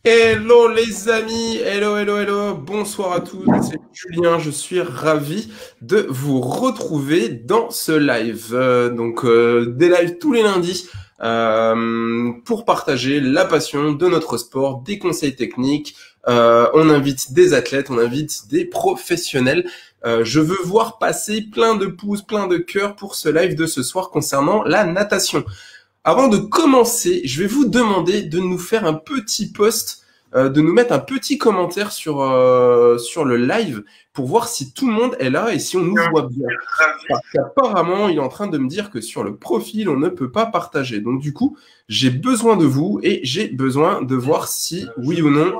Hello les amis, hello, bonsoir à tous, c'est Julien, je suis ravi de vous retrouver dans ce live. Des lives tous les lundis pour partager la passion de notre sport, des conseils techniques, on invite des athlètes, on invite des professionnels. Je veux voir passer plein de pouces, plein de cœurs pour ce live de ce soir concernant la natation. Avant de commencer, je vais vous demander de nous faire un petit post, de nous mettre un petit commentaire sur le live pour voir si tout le monde est là et si on nous voit bien. Parce qu'apparemment, il est en train de me dire que sur le profil, on ne peut pas partager. Donc du coup, j'ai besoin de vous et j'ai besoin de voir si, oui ou non,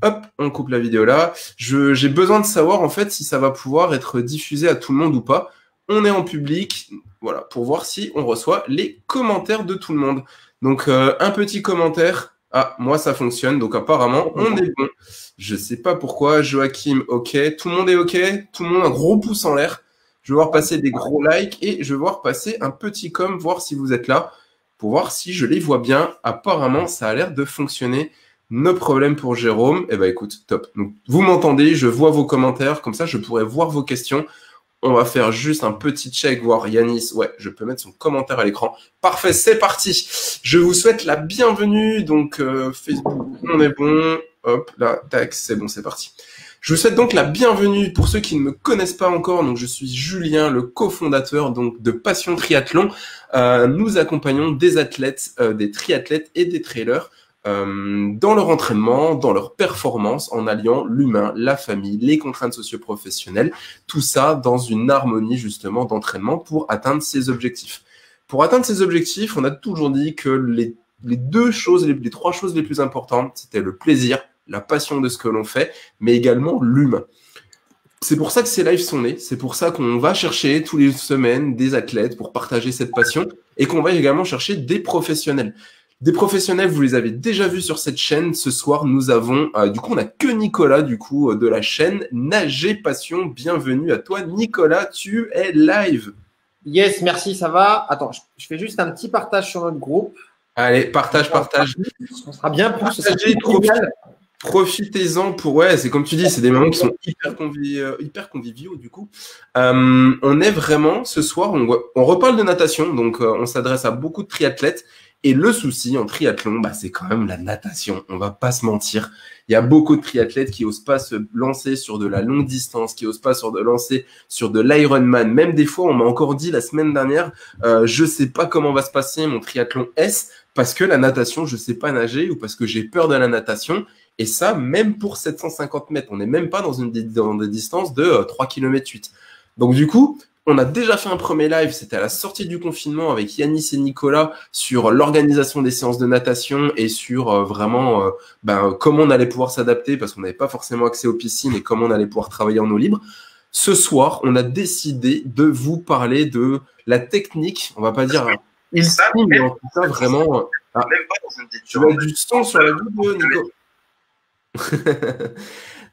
hop, on coupe la vidéo là. J'ai besoin de savoir en fait si ça va pouvoir être diffusé à tout le monde ou pas. On est en public, voilà, pour voir si on reçoit les commentaires de tout le monde. Donc, un petit commentaire. Ah, moi, ça fonctionne. Donc, apparemment, on est bon. Je sais pas pourquoi. Joachim, OK. Tout le monde est OK. Tout le monde, un gros pouce en l'air. Je vais voir passer des gros likes et je vais voir passer un petit com, voir si vous êtes là, pour voir si je les vois bien. Apparemment, ça a l'air de fonctionner. No problème pour Jérôme. Eh ben, écoute, top. Donc, vous m'entendez, je vois vos commentaires. Comme ça, je pourrai voir vos questions. On va faire juste un petit check, voir Yanis. Ouais, je peux mettre son commentaire à l'écran. Parfait, c'est parti. Je vous souhaite la bienvenue. Donc, Facebook, on est bon. Hop, là, tac, c'est bon, c'est parti. Je vous souhaite donc la bienvenue pour ceux qui ne me connaissent pas encore. Donc, je suis Julien, le cofondateur donc de Passion Triathlon. Nous accompagnons des athlètes, des triathlètes et des trailers dans leur entraînement, dans leur performance, en alliant l'humain, la famille, les contraintes socio-professionnelles, tout ça dans une harmonie justement d'entraînement pour atteindre ses objectifs. Pour atteindre ces objectifs, on a toujours dit que les trois choses les plus importantes, c'était le plaisir, la passion de ce que l'on fait, mais également l'humain. C'est pour ça que ces lives sont nés, c'est pour ça qu'on va chercher tous les semaines des athlètes pour partager cette passion et qu'on va également chercher des professionnels. Des professionnels, vous les avez déjà vus sur cette chaîne. Ce soir, nous avons, on n'a que Nicolas, de la chaîne Nager Passion. Bienvenue à toi, Nicolas, tu es live. Yes, merci, ça va. Attends, je fais juste un petit partage sur notre groupe. Allez, partage. On sera bien plus. Profitez-en c'est comme tu dis, c'est des moments qui sont hyper conviviaux du coup. On est vraiment, ce soir, on reparle de natation, donc on s'adresse à beaucoup de triathlètes. Et le souci en triathlon, c'est quand même la natation. On va pas se mentir. Il y a beaucoup de triathlètes qui osent pas se lancer sur de la longue distance, qui osent pas se lancer sur de l'Ironman. Même des fois, on m'a encore dit la semaine dernière, je sais pas comment va se passer mon triathlon S parce que la natation, je sais pas nager ou parce que j'ai peur de la natation. Et ça, même pour 750 mètres. On n'est même pas dans des distances de 3 km 8. Donc du coup, on a déjà fait un premier live, c'était à la sortie du confinement avec Yanis et Nicolas sur l'organisation des séances de natation et sur comment on allait pouvoir s'adapter parce qu'on n'avait pas forcément accès aux piscines et comment on allait pouvoir travailler en eau libre. Ce soir, on a décidé de vous parler de la technique, on va pas dire mais en tout cas vraiment... tu as du son sur la vidéo, Nico.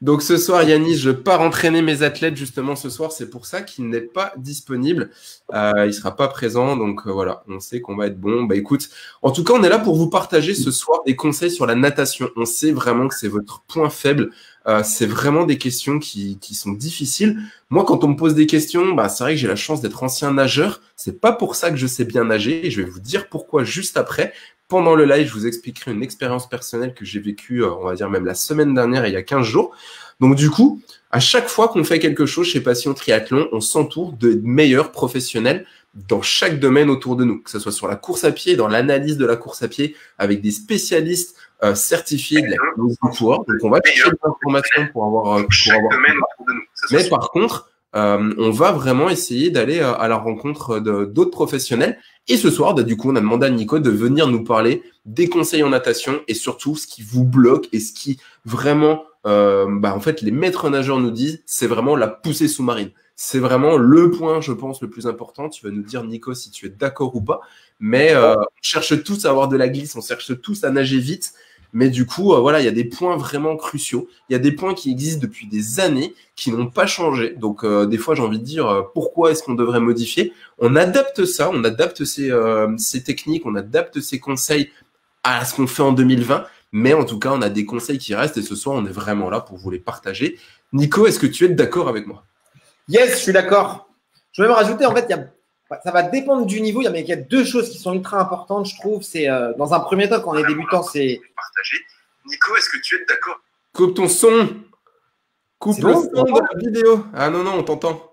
Donc ce soir, Yanis, je pars entraîner mes athlètes justement ce soir. C'est pour ça qu'il n'est pas disponible. Il sera pas présent. Donc voilà, on sait qu'on va être bon. Écoute, en tout cas, on est là pour vous partager ce soir des conseils sur la natation. On sait vraiment que c'est votre point faible. C'est vraiment des questions qui sont difficiles. Moi, quand on me pose des questions, c'est vrai que j'ai la chance d'être ancien nageur. C'est pas pour ça que je sais bien nager. Et je vais vous dire pourquoi juste après. Pendant le live, je vous expliquerai une expérience personnelle que j'ai vécue, on va dire même la semaine dernière, il y a 15 jours. Donc du coup, à chaque fois qu'on fait quelque chose chez Passion Triathlon, on s'entoure de meilleurs professionnels dans chaque domaine autour de nous, que ce soit sur la course à pied, dans l'analyse de la course à pied, avec des spécialistes certifiés de la course du poids. Donc on va chercher des informations pour avoir Mais par contre, on va vraiment essayer d'aller à la rencontre d'autres professionnels. Et ce soir, du coup, on a demandé à Nico de venir nous parler des conseils en natation et surtout ce qui vous bloque et ce qui vraiment, en fait, les maîtres nageurs nous disent, c'est vraiment la poussée sous-marine. C'est vraiment le point, je pense, le plus important. Tu vas nous dire, Nico, si tu es d'accord ou pas. Mais on cherche tous à avoir de la glisse, on cherche tous à nager vite. Mais du coup, il y a des points vraiment cruciaux. Il y a des points qui existent depuis des années, qui n'ont pas changé. Donc, des fois, j'ai envie de dire, pourquoi est-ce qu'on devrait modifier? On adapte ça, on adapte ces techniques, on adapte ces conseils à ce qu'on fait en 2020. Mais en tout cas, on a des conseils qui restent et ce soir, on est vraiment là pour vous les partager. Nico, est-ce que tu es d'accord avec moi? Yes, je suis d'accord. Je vais même rajouter, en fait, ça va dépendre du niveau, mais il y a deux choses qui sont ultra importantes, je trouve. C'est dans un premier temps, quand on est débutant, c'est partager. Nico, est-ce que tu es d'accord? Coupe ton son. Coupe le son de la vidéo. Ah non, on t'entend.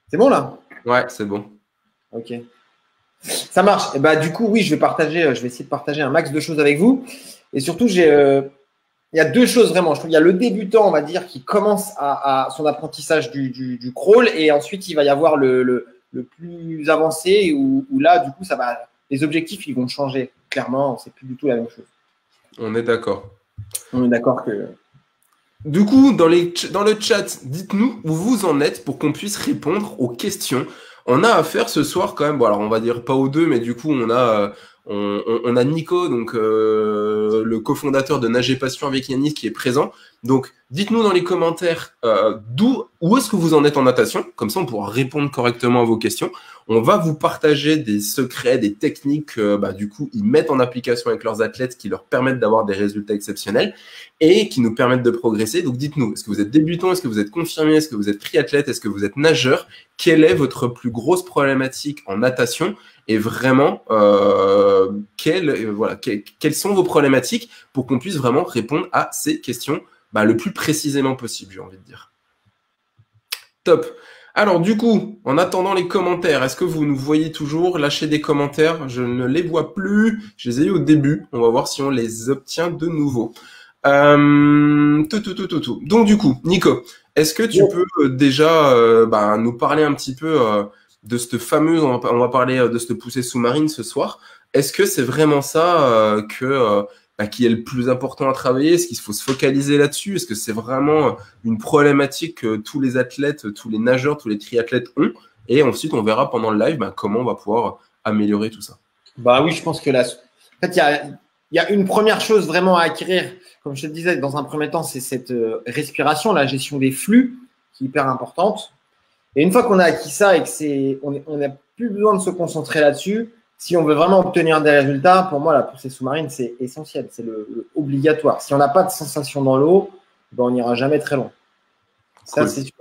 C'est bon là? Ouais, c'est bon. Ok. Ça marche. Et bah, du coup, oui, je vais essayer de partager un max de choses avec vous. Et surtout, il y a deux choses vraiment. Je trouve qu'il y a le débutant, on va dire, qui commence à son apprentissage du crawl. Et ensuite, il va y avoir le plus avancé où là, du coup, les objectifs, ils vont changer. Clairement, c'est plus du tout la même chose. On est d'accord. On est d'accord que… Du coup, dans le chat, dites-nous où vous en êtes pour qu'on puisse répondre aux questions. On a affaire ce soir quand même, bon alors on va dire pas aux deux, mais du coup on a Nico, donc le cofondateur de Nager Passion avec Yanis qui est présent. Donc dites-nous dans les commentaires où est-ce que vous en êtes en natation, comme ça on pourra répondre correctement à vos questions. On va vous partager des secrets, des techniques que du coup ils mettent en application avec leurs athlètes qui leur permettent d'avoir des résultats exceptionnels et qui nous permettent de progresser. Donc dites-nous, est-ce que vous êtes débutant, est-ce que vous êtes confirmé, est-ce que vous êtes triathlète, est-ce que vous êtes nageur? Quelle est votre plus grosse problématique en natation? Et vraiment, quelles sont vos problématiques pour qu'on puisse vraiment répondre à ces questions le plus précisément possible, j'ai envie de dire. Top. Alors du coup, en attendant les commentaires, est-ce que vous nous voyez toujours? Lâchez des commentaires, je ne les vois plus. Je les ai eu au début, on va voir si on les obtient de nouveau. Donc du coup, Nico, est-ce que tu peux déjà nous parler un petit peu de cette fameuse, on va parler de cette poussée sous-marine ce soir. Est-ce que c'est vraiment ça qui est le plus important à travailler? Est-ce qu'il faut se focaliser là-dessus? Est-ce que c'est vraiment une problématique que tous les athlètes, tous les nageurs, tous les triathlètes ont? Et ensuite, on verra pendant le live comment on va pouvoir améliorer tout ça. Bah oui, je pense que là, en fait, il y a une première chose vraiment à acquérir. Comme je te disais, dans un premier temps, c'est cette respiration, la gestion des flux, qui est hyper importante. Et une fois qu'on a acquis ça et que on n'a plus besoin de se concentrer là-dessus, si on veut vraiment obtenir des résultats, pour moi, la poussée sous-marine, c'est essentiel, c'est le obligatoire. Si on n'a pas de sensation dans l'eau, on n'ira jamais très loin. Ça, cool. C'est sûr.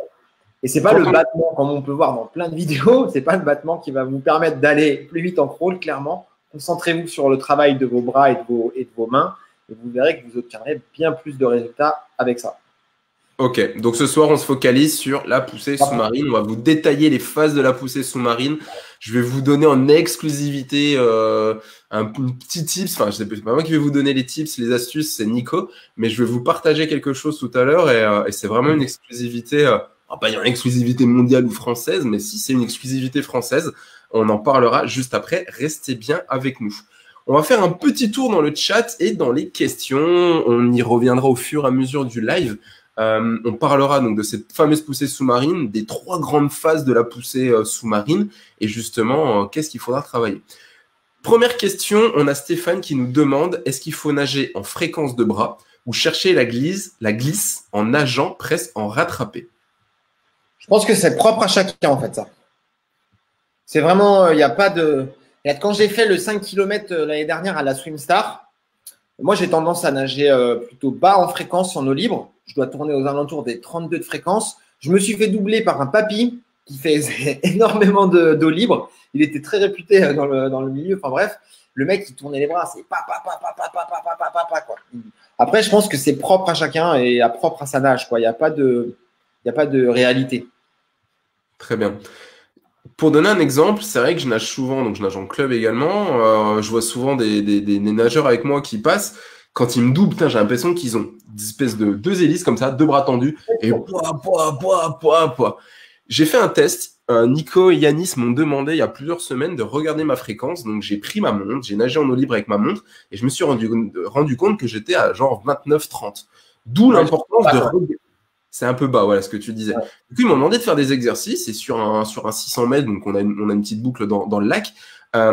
Et c'est pas le battement, comme on peut voir dans plein de vidéos, c'est pas le battement qui va vous permettre d'aller plus vite en crawl, clairement. Concentrez-vous sur le travail de vos bras et de vos mains et vous verrez que vous obtiendrez bien plus de résultats avec ça. Ok, donc ce soir, on se focalise sur la poussée sous-marine. On va vous détailler les phases de la poussée sous-marine. Je vais vous donner en exclusivité un petit tips. Enfin, c'est pas moi qui vais vous donner les tips, les astuces, c'est Nico. Mais je vais vous partager quelque chose tout à l'heure et c'est vraiment une exclusivité, pas une exclusivité mondiale ou française, mais si c'est une exclusivité française, on en parlera juste après. Restez bien avec nous. On va faire un petit tour dans le chat et dans les questions. On y reviendra au fur et à mesure du live. On parlera donc de cette fameuse poussée sous-marine, des 3 grandes phases de la poussée sous-marine et justement, qu'est-ce qu'il faudra travailler. Première question, on a Stéphane qui nous demande, est-ce qu'il faut nager en fréquence de bras ou chercher la glisse en nageant presque en rattrapé? Je pense que c'est propre à chacun en fait ça. C'est vraiment, il n'y a pas de… Quand j'ai fait le 5 km l'année dernière à la Swimstar, moi j'ai tendance à nager plutôt bas en fréquence en eau libre. Je dois tourner aux alentours des 32 de fréquence. Je me suis fait doubler par un papy qui faisait énormément d'eau libre. Il était très réputé dans le milieu. Enfin bref, le mec, il tournait les bras. C'est quoi. Après, je pense que c'est propre à chacun et propre à sa nage, quoi. Il n'y a pas de réalité. Très bien. Pour donner un exemple, c'est vrai que je nage souvent, donc je nage en club également. Je vois souvent des nageurs avec moi qui passent. Quand ils me doublent, j'ai l'impression qu'ils ont des espèces de 2 hélices comme ça, 2 bras tendus, et poids. J'ai fait un test. Nico et Yanis m'ont demandé il y a plusieurs semaines de regarder ma fréquence. Donc j'ai pris ma montre, j'ai nagé en eau libre avec ma montre, et je me suis rendu compte que j'étais à genre 29-30. D'où l'importance de regarder. C'est un peu bas, voilà ce que tu disais. Ouais. Du coup, ils m'ont demandé de faire des exercices, et sur un 600 mètres, donc on a une petite boucle dans le lac.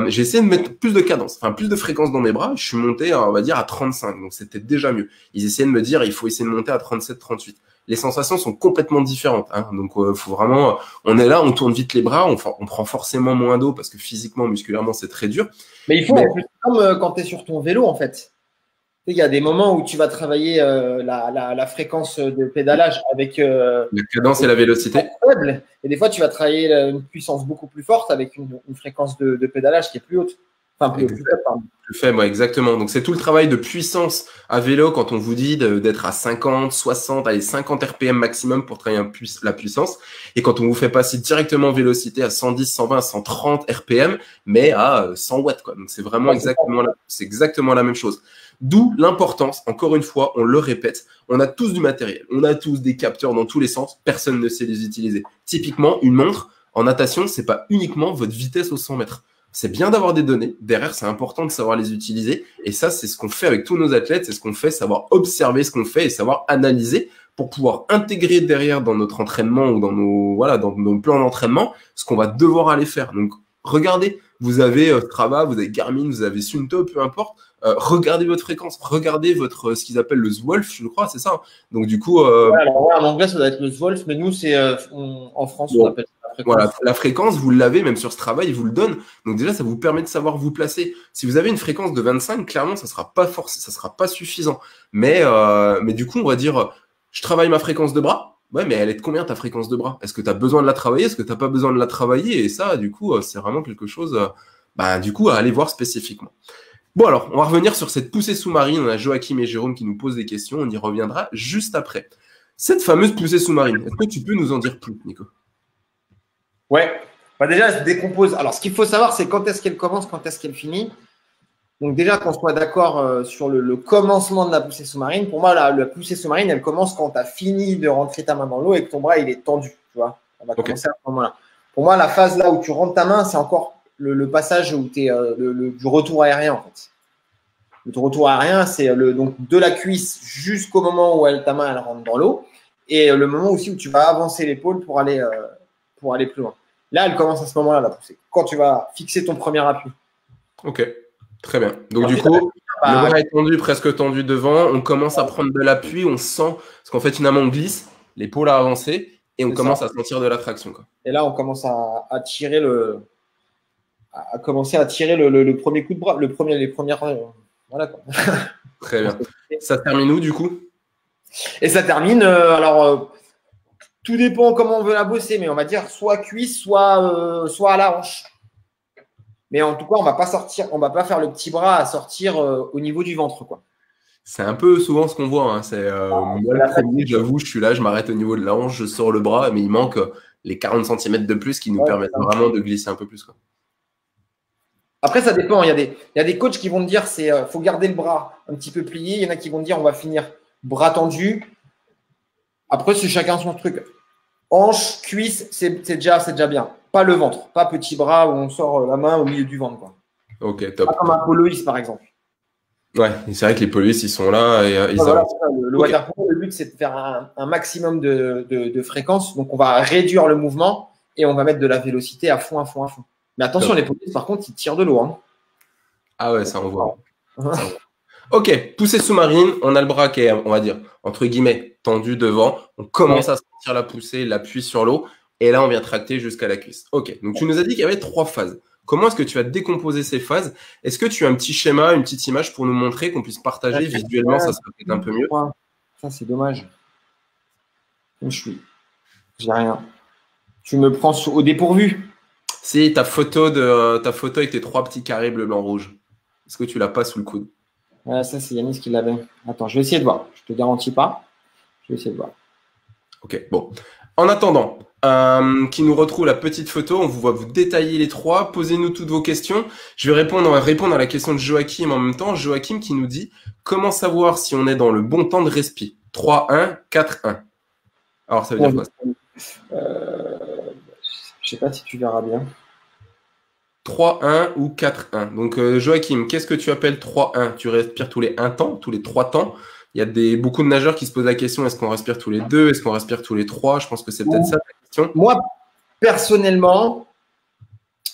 J'ai essayé de mettre plus de cadence, enfin plus de fréquence dans mes bras. Je suis monté, on va dire, à 35, donc c'était déjà mieux. Ils essayaient de me dire, il faut essayer de monter à 37, 38. Les sensations sont complètement différentes, hein. Donc faut vraiment, on est là, on tourne vite les bras, on prend forcément moins d'eau parce que physiquement, musculairement, c'est très dur. Mais il faut, en plus, comme quand tu es sur ton vélo, en fait. Il y a des moments où tu vas travailler la fréquence de pédalage avec La cadence et la vélocité. faible, et des fois tu vas travailler une puissance beaucoup plus forte avec une fréquence de pédalage qui est plus haute. Enfin, plus faible, pardon. Plus faible, ouais, exactement. Donc, c'est tout le travail de puissance à vélo quand on vous dit d'être à 50, 60, allez, 50 RPM maximum pour travailler la puissance. Et quand on vous fait passer directement en vélocité à 110, 120, 130 RPM, mais à 100 watts, quoi. Donc, c'est vraiment exactement la même chose. D'où l'importance, encore une fois, on le répète, on a tous du matériel. On a tous des capteurs dans tous les sens. Personne ne sait les utiliser. Typiquement, une montre en natation, c'est pas uniquement votre vitesse au 100 mètres. C'est bien d'avoir des données. Derrière, c'est important de savoir les utiliser. Et ça, c'est ce qu'on fait avec tous nos athlètes. C'est ce qu'on fait, savoir observer ce qu'on fait et savoir analyser pour pouvoir intégrer derrière dans notre entraînement ou dans nos plans d'entraînement ce qu'on va devoir aller faire. Donc, regardez, vous avez Strava, vous avez Garmin, vous avez Suunto, peu importe. Regardez votre fréquence, regardez ce qu'ils appellent le Zwolf, je crois, c'est ça. Donc, du coup. Alors, en anglais, ça doit être le Zwolf, mais nous, c'est en France, on appelle ça. Voilà, la fréquence, vous l'avez, même sur Strava, il vous le donne. Donc déjà, ça vous permet de savoir vous placer. Si vous avez une fréquence de 25, clairement, ça sera pas suffisant. Mais du coup, on va dire, je travaille ma fréquence de bras. Ouais, mais elle est de combien ta fréquence de bras? Est-ce que tu as besoin de la travailler? Est-ce que tu n'as pas besoin de la travailler? Et ça, du coup, c'est vraiment quelque chose, du coup, à aller voir spécifiquement. Bon, alors, on va revenir sur cette poussée sous-marine. On a Joachim et Jérôme qui nous posent des questions. On y reviendra juste après. Cette fameuse poussée sous-marine, est-ce que tu peux nous en dire plus, Nico? Ouais, déjà, elle se décompose. Alors, ce qu'il faut savoir, c'est quand est-ce qu'elle commence, quand est-ce qu'elle finit. Donc, déjà, qu'on soit d'accord sur le commencement de la poussée sous-marine. Pour moi, la poussée sous-marine, elle commence quand tu as fini de rentrer ta main dans l'eau et que ton bras, il est tendu. Tu vois, on va commencer à ce moment-là. Pour moi, la phase là où tu rentres ta main, c'est encore le passage où tu es du retour aérien, en fait. Le retour aérien, c'est donc de la cuisse jusqu'au moment où ta main, elle rentre dans l'eau. Et le moment aussi où tu vas avancer l'épaule pour aller plus loin. Là, elle commence à ce moment-là, la poussée. Quand tu vas fixer ton premier appui. Ok, très bien. Donc, du coup, le bras est tendu, presque tendu devant. On commence à prendre de l'appui. On sent, parce qu'en fait, finalement, on glisse, l'épaule a avancé et on commence à sentir de la traction. Et là, on commence à tirer le premier coup de bras, les premières. Voilà quoi. Très bien. Ça termine où, du coup? Et ça termine, tout dépend comment on veut la bosser, mais on va dire soit cuisse, soit à la hanche. Mais en tout cas, on va pas faire le petit bras à sortir au niveau du ventre, quoi. C'est un peu souvent ce qu'on voit. Hein. C'est moi le premier, j'avoue, je suis là, je m'arrête au niveau de la hanche, je sors le bras, mais il manque les 40 cm de plus qui nous permettent vraiment de glisser un peu plus, quoi. Après, ça dépend. Il y a des coachs qui vont te dire faut garder le bras un petit peu plié. Il y en a qui vont te dire on va finir bras tendu. Après, c'est chacun son truc. Hanche, cuisse, c'est déjà bien. Pas le ventre, pas petit bras où on sort la main au milieu du ventre, quoi. Ok, top. Pas comme un poloïs, par exemple. Ouais, c'est vrai que les poloïs, ils sont là et ils avancent. Le water polo, le but, c'est de faire un maximum de fréquence. Donc, on va réduire le mouvement et on va mettre de la vélocité à fond. Mais attention, les poloïs, par contre, ils tirent de l'eau. Hein. Ah ouais, ça on voit. Ok, poussée sous-marine, on a le bras qui est, on va dire, entre guillemets, tendu devant. On commence à sentir la poussée, l'appui sur l'eau. Et là, on vient tracter jusqu'à la cuisse. Ok, donc tu nous as dit qu'il y avait 3 phases. Comment est-ce que tu vas décomposer ces phases? Est-ce que tu as un petit schéma, une petite image pour nous montrer, qu'on puisse partager visuellement? Ça serait peut-être un peu mieux. Ça, c'est dommage. J'ai rien. Tu me prends au dépourvu. Si, ta photo avec tes 3 petits carrés bleu, blanc, rouge. Est-ce que tu l'as pas sous le coude? Ouais, ça, c'est Yanis qui l'avait. Attends, je vais essayer de voir. Je te garantis pas. Je vais essayer de voir. Ok, bon. En attendant, qui nous retrouve la petite photo, on vous voit vous détailler les 3. Posez-nous toutes vos questions. Je vais répondre à la question de Joachim en même temps. Joachim qui nous dit comment savoir si on est dans le bon temps de respi? 3-1, 4-1. Alors, ça veut dire quoi? Je sais pas si tu verras bien. 3-1 ou 4-1. Donc, Joachim, qu'est-ce que tu appelles 3-1? Tu respires tous les 1 temps, tous les 3 temps? Il y a beaucoup de nageurs qui se posent la question, est-ce qu'on respire tous les 2? Est-ce qu'on respire tous les 3? Je pense que c'est peut-être ça la question. Moi, personnellement,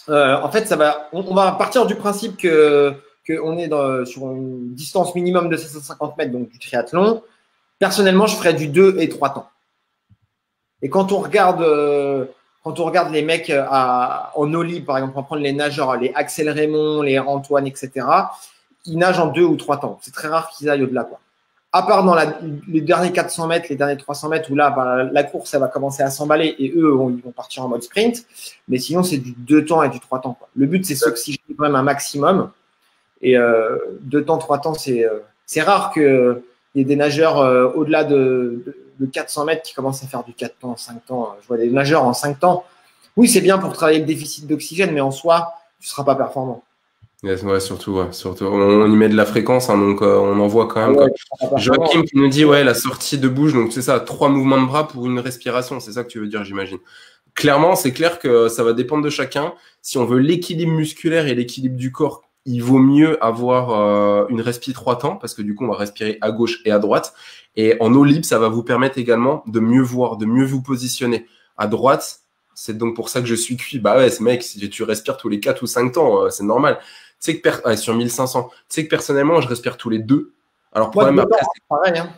en fait, on va partir du principe qu'on est sur une distance minimum de 750 mètres, donc du triathlon. Personnellement, je ferais du 2 et 3 temps. Et quand on regarde les mecs en eau libre, par exemple, on va prendre les nageurs, les Axel Raymond, les Antoine, etc., ils nagent en 2 ou 3 temps. C'est très rare qu'ils aillent au-delà, quoi. À part dans les derniers 400 mètres, les derniers 300 mètres, où là, la course, ça va commencer à s'emballer et eux, ils vont partir en mode sprint. Mais sinon, c'est du 2 temps et du 3 temps, quoi. Le but, c'est s'oxygéner quand même un maximum. Et 2 temps, 3 temps, c'est rare qu'il y ait des nageurs au-delà de 400 mètres qui commencent à faire du 4 temps, 5 temps. Je vois des nageurs en 5 temps. Oui, c'est bien pour travailler le déficit d'oxygène, mais en soi, tu ne seras pas performant. Yes, ouais, surtout, ouais, surtout. On y met de la fréquence, hein, donc on en voit quand même. Ouais, Joachim qui nous dit, ouais, la sortie de bouche, donc c'est ça, 3 mouvements de bras pour une respiration, c'est ça que tu veux dire, j'imagine. Clairement, c'est clair que ça va dépendre de chacun. Si on veut l'équilibre musculaire et l'équilibre du corps, il vaut mieux avoir une respi 3 temps, parce que du coup, on va respirer à gauche et à droite. Et en eau libre, ça va vous permettre également de mieux voir, de mieux vous positionner. À droite, c'est donc pour ça que je suis cuit. Bah ouais, mec, si tu respires tous les 4 ou 5 temps, c'est normal. Tu sais que sur 1500, tu sais que personnellement, je respire tous les 2. Alors, problème après, c'est pareil, hein.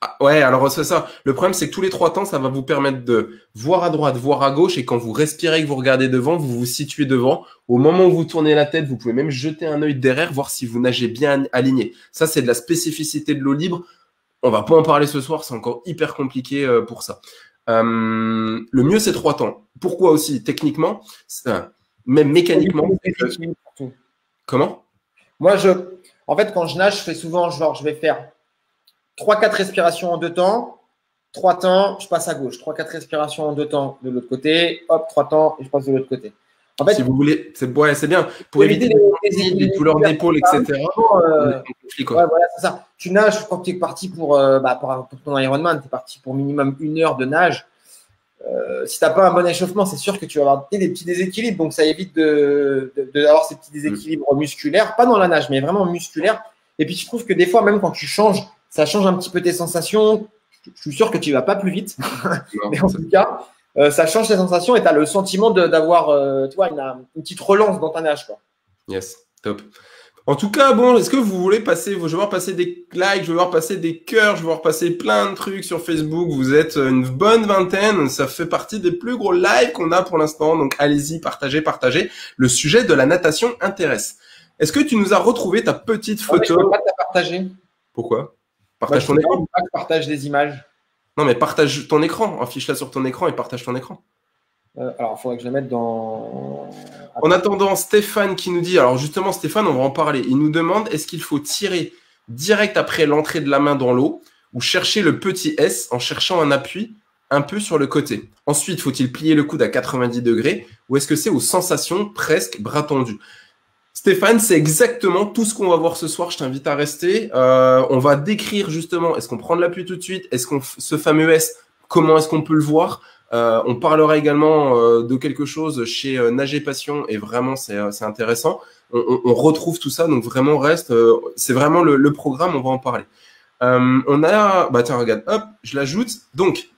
Ah, ouais, alors c'est ça. Le problème, c'est que tous les 3 temps, ça va vous permettre de voir à droite, voir à gauche. Et quand vous respirez, que vous regardez devant, vous vous situez devant. Au moment où vous tournez la tête, vous pouvez même jeter un œil derrière, voir si vous nagez bien aligné. Ça, c'est de la spécificité de l'eau libre. On va pas en parler ce soir, c'est encore hyper compliqué pour ça. Le mieux, c'est 3 temps. Pourquoi aussi? Techniquement, même mécaniquement. Comment? Moi, en fait, quand je nage, je fais souvent, genre, je vais faire 3-4 respirations en 2 temps, 3 temps, je passe à gauche. 3-4 respirations en 2 temps de l'autre côté, hop, 3 temps et je passe de l'autre côté. En fait, si vous voulez, c'est bien. Pour éviter les douleurs d'épaule, etc. Ouais, voilà, c'est ça. Tu nages quand tu es parti pour ton Ironman, tu es parti pour minimum 1 heure de nage. Si tu n'as pas un bon échauffement, c'est sûr que tu vas avoir des petits déséquilibres. Donc, ça évite d'avoir ces petits déséquilibres musculaires. Pas dans la nage, mais vraiment musculaires. Et puis, je trouve que des fois, même quand tu changes, ça change un petit peu tes sensations. Je suis sûr que tu ne vas pas plus vite. Mais en tout cas, ça change tes sensations et tu as le sentiment d'avoir une petite relance dans ta nage, quoi. Yes, top. En tout cas, bon, est-ce que vous voulez passer, je vais voir passer des likes, je vais voir passer des cœurs, je vais voir passer plein de trucs sur Facebook. Vous êtes une bonne vingtaine. Ça fait partie des plus gros lives qu'on a pour l'instant. Donc, allez-y, partagez. Le sujet de la natation intéresse. Est-ce que tu nous as retrouvé ta petite photo? Je ne peux pas te la partager. Pourquoi? Partage ton écran. Partage des images. Non, mais partage ton écran. Affiche-la sur ton écran et partage ton écran. Alors, il faudrait que je la mette dans… En attendant, Stéphane qui nous dit, alors justement Stéphane, on va en parler, il nous demande, est-ce qu'il faut tirer direct après l'entrée de la main dans l'eau ou chercher le petit S en cherchant un appui un peu sur le côté? Ensuite, faut-il plier le coude à 90 degrés ou est-ce que c'est aux sensations presque bras tendus? Stéphane, c'est exactement tout ce qu'on va voir ce soir, je t'invite à rester. On va décrire justement, est-ce qu'on prend de l'appui tout de suite? Est-ce qu'on ce fameux S, comment est-ce qu'on peut le voir? On parlera également de quelque chose chez Nager Passion et vraiment c'est intéressant. On retrouve tout ça, donc vraiment reste. C'est vraiment le programme, on va en parler. On a, bah tiens regarde, hop, je l'ajoute. Donc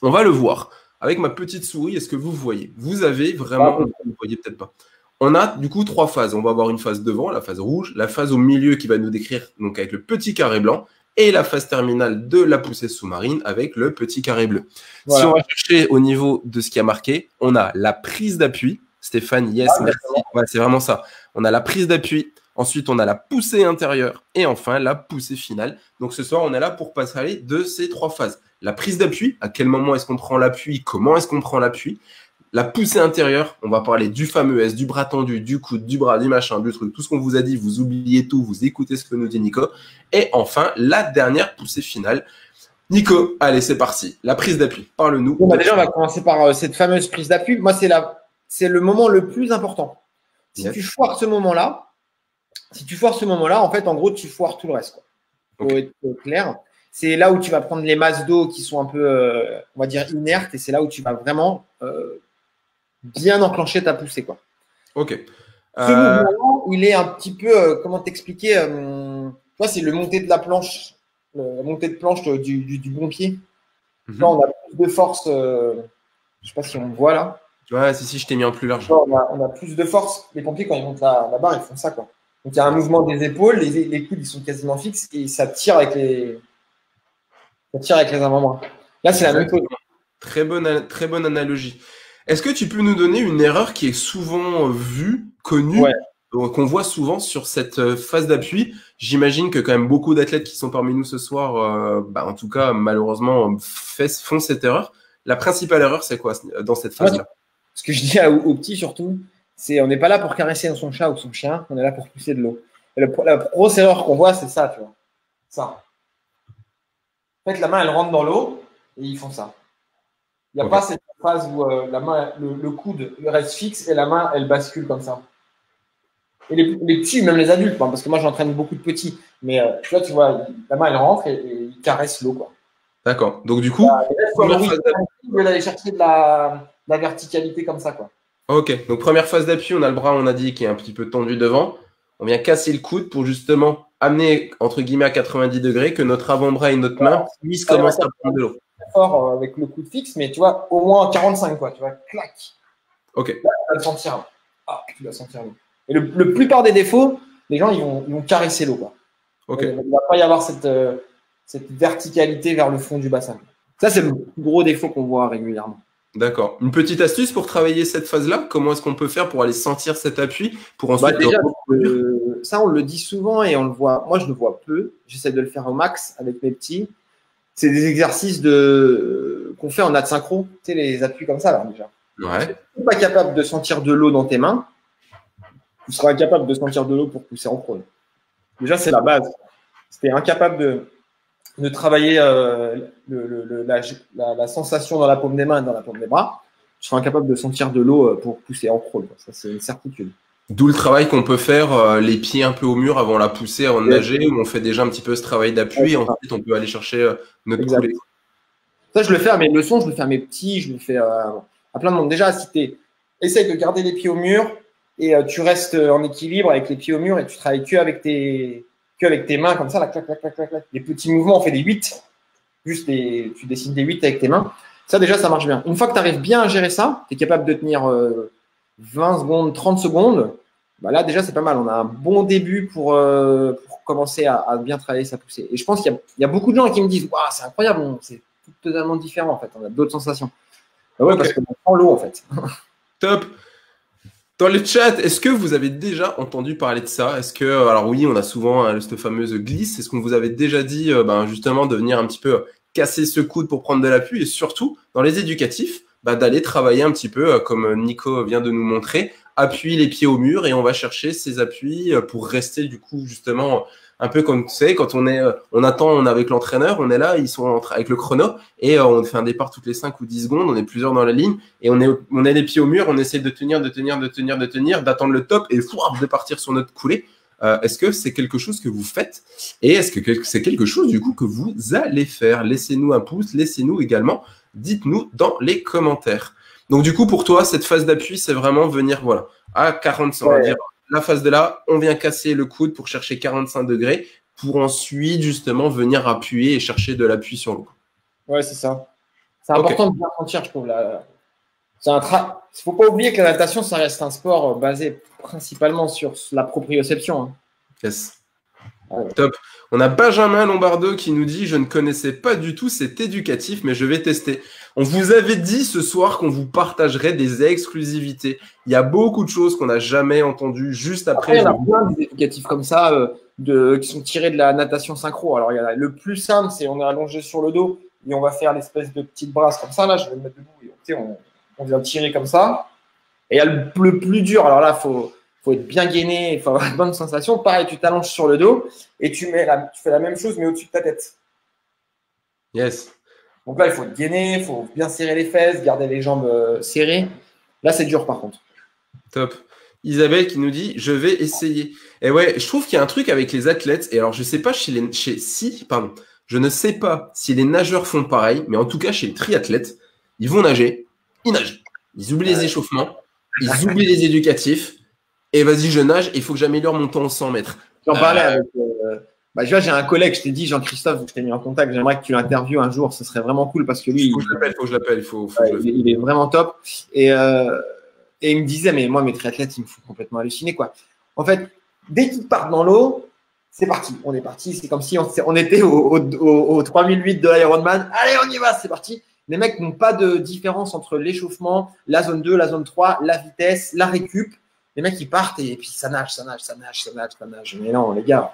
on va le voir avec ma petite souris. Est-ce que vous voyez? Vous avez vraiment, vous voyez peut-être pas. On a du coup 3 phases. On va avoir une phase devant, la phase rouge, la phase au milieu qui va nous décrire donc avec le petit carré blanc. Et la phase terminale de la poussée sous-marine avec le petit carré bleu. Voilà. Si on va chercher au niveau de ce qui a marqué, on a la prise d'appui. Stéphane, yes, merci. Ouais, c'est vraiment ça. On a la prise d'appui. Ensuite, on a la poussée intérieure. Et enfin, la poussée finale. Donc, ce soir, on est là pour parler de ces 3 phases. La prise d'appui, à quel moment est-ce qu'on prend l'appui? Comment est-ce qu'on prend l'appui? La poussée intérieure, on va parler du fameux S, du bras tendu, du coude, du bras, du machin, du truc, tout ce qu'on vous a dit, vous oubliez tout, vous écoutez ce que nous dit Nico. Et enfin, la dernière poussée finale. Nico, allez, c'est parti. La prise d'appui, parle-nous. Bon, déjà, on va commencer par cette fameuse prise d'appui. Moi, c'est le moment le plus important. Si tu foires ce moment-là, en fait, en gros, tu foires tout le reste, quoi. Faut être clair. C'est là où tu vas prendre les masses d'eau qui sont un peu, on va dire, inertes, et c'est là où tu vas vraiment bien enclencher ta poussée, quoi. Ok. Ce mouvement, il est un petit peu, comment t'expliquer, c'est le monté de la planche, la montée de planche du bon pied. Là, on a plus de force, je ne sais pas si on me voit là. Ouais, si, je t'ai mis en plus large. Là, on a plus de force. Les pompiers, quand ils montent la barre, ils font ça, quoi. Donc, il y a un mouvement des épaules, les coudes, ils sont quasiment fixes et ça tire avec les avant-bras. Là, c'est la même chose. Très bonne analogie. Est-ce que tu peux nous donner une erreur qui est souvent vue, connue, qu'on voit souvent sur cette phase d'appui. J'imagine que quand même beaucoup d'athlètes qui sont parmi nous ce soir, en tout cas, malheureusement, font cette erreur. La principale erreur, c'est quoi dans cette phase-là? Ce que je dis aux petits surtout, c'est on n'est pas là pour caresser son chat ou son chien, on est là pour pousser de l'eau. La grosse erreur qu'on voit, c'est ça, tu vois. Ça. En fait, la main, elle rentre dans l'eau et ils font ça. Il n'y a pas cette phase où la main, le coude reste fixe et la main, elle bascule comme ça. Et les petits, même les adultes, parce que moi, j'entraîne beaucoup de petits. Mais tu vois, la main, elle rentre et ils caressent l'eau, quoi. D'accord. Donc, du coup, il veut aller chercher de la verticalité comme ça, quoi. Ok. Donc, première phase d'appui, on a le bras, on a dit, qui est un petit peu tendu devant. On vient casser le coude pour justement amener, entre guillemets, à 90 degrés, que notre avant-bras et notre main puissent commencer à prendre de l'eau. Fort avec le coude fixe, mais tu vois, au moins 45, quoi. Tu vois, clac. Ok. Là, tu vas le sentir. Ah, tu vas sentir l'eau. Et le plupart des défauts, les gens, ils vont caresser l'eau, quoi. Ok. Il ne va pas y avoir cette verticalité vers le fond du bassin. Ça, c'est le plus gros défaut qu'on voit régulièrement. D'accord. Une petite astuce pour travailler cette phase-là? Comment est-ce qu'on peut faire pour aller sentir cet appui pour ensuite déjà, ça, on le dit souvent et on le voit. Moi, je le vois peu. J'essaie de le faire au max avec mes petits. C'est des exercices qu'on fait en natte synchro. Tu sais, les appuis comme ça, là, déjà. Ouais. Si tu n'es pas capable de sentir de l'eau dans tes mains, tu seras incapable de sentir de l'eau pour pousser en prône. Déjà, c'est la base. Si tu es incapable de travailler la sensation dans la paume des mains et dans la paume des bras, tu seras incapable de sentir de l'eau pour pousser en crawl. Ça, c'est une certitude. D'où le travail qu'on peut faire, les pieds un peu au mur avant la poussée, avant de nager, où on fait déjà un petit peu ce travail d'appui et ensuite on peut aller chercher notre coulée. Ça, je le fais à mes leçons, je le fais à mes petits, je le fais à plein de monde. Déjà, si tu essayes de garder les pieds au mur et tu restes en équilibre avec les pieds au mur et tu travailles qu'avec tes mains comme ça, là, clac, clac, clac, clac, clac. Les petits mouvements, on fait des 8. Juste tu dessines des 8 avec tes mains. Ça, déjà, ça marche bien. Une fois que tu arrives bien à gérer ça, tu es capable de tenir 20 secondes, 30 secondes. Bah là, déjà, c'est pas mal. On a un bon début pour commencer à bien travailler sa poussée. Et je pense qu'il y a beaucoup de gens qui me disent waouh, c'est incroyable, c'est totalement différent en fait. On a d'autres sensations. Bah ouais, parce qu'on prend l'eau en fait. Top. Dans le chat, est-ce que vous avez déjà entendu parler de ça? Est-ce que, alors oui, on a souvent cette fameuse glisse. Est-ce qu'on vous avait déjà dit justement de venir un petit peu casser ce coude pour prendre de l'appui et surtout dans les éducatifs, d'aller travailler un petit peu comme Nico vient de nous montrer, appuyer les pieds au mur et on va chercher ces appuis pour rester du coup justement un peu comme tu sais quand on est avec l'entraîneur, on est là, ils sont avec le chrono et on fait un départ toutes les 5 ou 10 secondes, on est plusieurs dans la ligne et on est les pieds au mur, on essaie de tenir, d'attendre le top et de partir sur notre coulée. Est-ce que c'est quelque chose que vous faites et est-ce que c'est quelque chose du coup que vous allez faire? Laissez-nous un pouce, laissez-nous également, dites-nous dans les commentaires. Donc du coup pour toi cette phase d'appui c'est vraiment venir à 45, on va dire la phase de là, on vient casser le coude pour chercher 45 degrés pour ensuite justement venir appuyer et chercher de l'appui sur l'eau. Ouais, c'est ça. C'est important de bien sentir, je trouve. Il ne faut pas oublier que la natation, ça reste un sport basé principalement sur la proprioception. Hein. Yes. Top. On a Benjamin Lombardo qui nous dit « Je ne connaissais pas du tout, c'est éducatif, mais je vais tester. » On vous avait dit ce soir qu'on vous partagerait des exclusivités. Il y a beaucoup de choses qu'on n'a jamais entendues juste après. Il y en a plein des éducatifs comme ça qui sont tirés de la natation synchro. Alors, le plus simple, c'est on est allongé sur le dos et on va faire l'espèce de petite brasse comme ça. Là, je vais me mettre debout et on vient tirer comme ça. Et il y a le plus dur. Alors là, faut être bien gainé, il faut avoir une bonne sensation. Pareil, tu t'allonges sur le dos et tu fais la même chose, mais au-dessus de ta tête. Yes. Donc là, il faut être gainé, il faut bien serrer les fesses, garder les jambes serrées. Là, c'est dur par contre. Top. Isabelle qui nous dit « Je vais essayer ». Et ouais, je trouve qu'il y a un truc avec les athlètes. Et alors, je sais pas je ne sais pas si les nageurs font pareil, mais en tout cas, chez les triathlètes, ils vont nager, ils nagent. Ils oublient les échauffements, ils oublient les éducatifs. Et vas-y, je nage, il faut que j'améliore mon temps en 100 mètres. J'en parlais avec. Tu vois, j'ai un collègue, je t'ai dit, Jean-Christophe, je t'ai mis en contact. J'aimerais que tu l'interviewes un jour, ce serait vraiment cool parce que lui. Faut que je l'appelle. Il est vraiment top. Et il me disait, mais moi, mes triathlètes, ils me font complètement halluciner, quoi. En fait, dès qu'ils partent dans l'eau, c'est parti. On est parti. C'est comme si on était au 3008 de l'Ironman. Allez, on y va, c'est parti. Les mecs n'ont pas de différence entre l'échauffement, la zone 2, la zone 3, la vitesse, la récup. Les mecs, ils partent et puis ça nage. Mais non, les gars,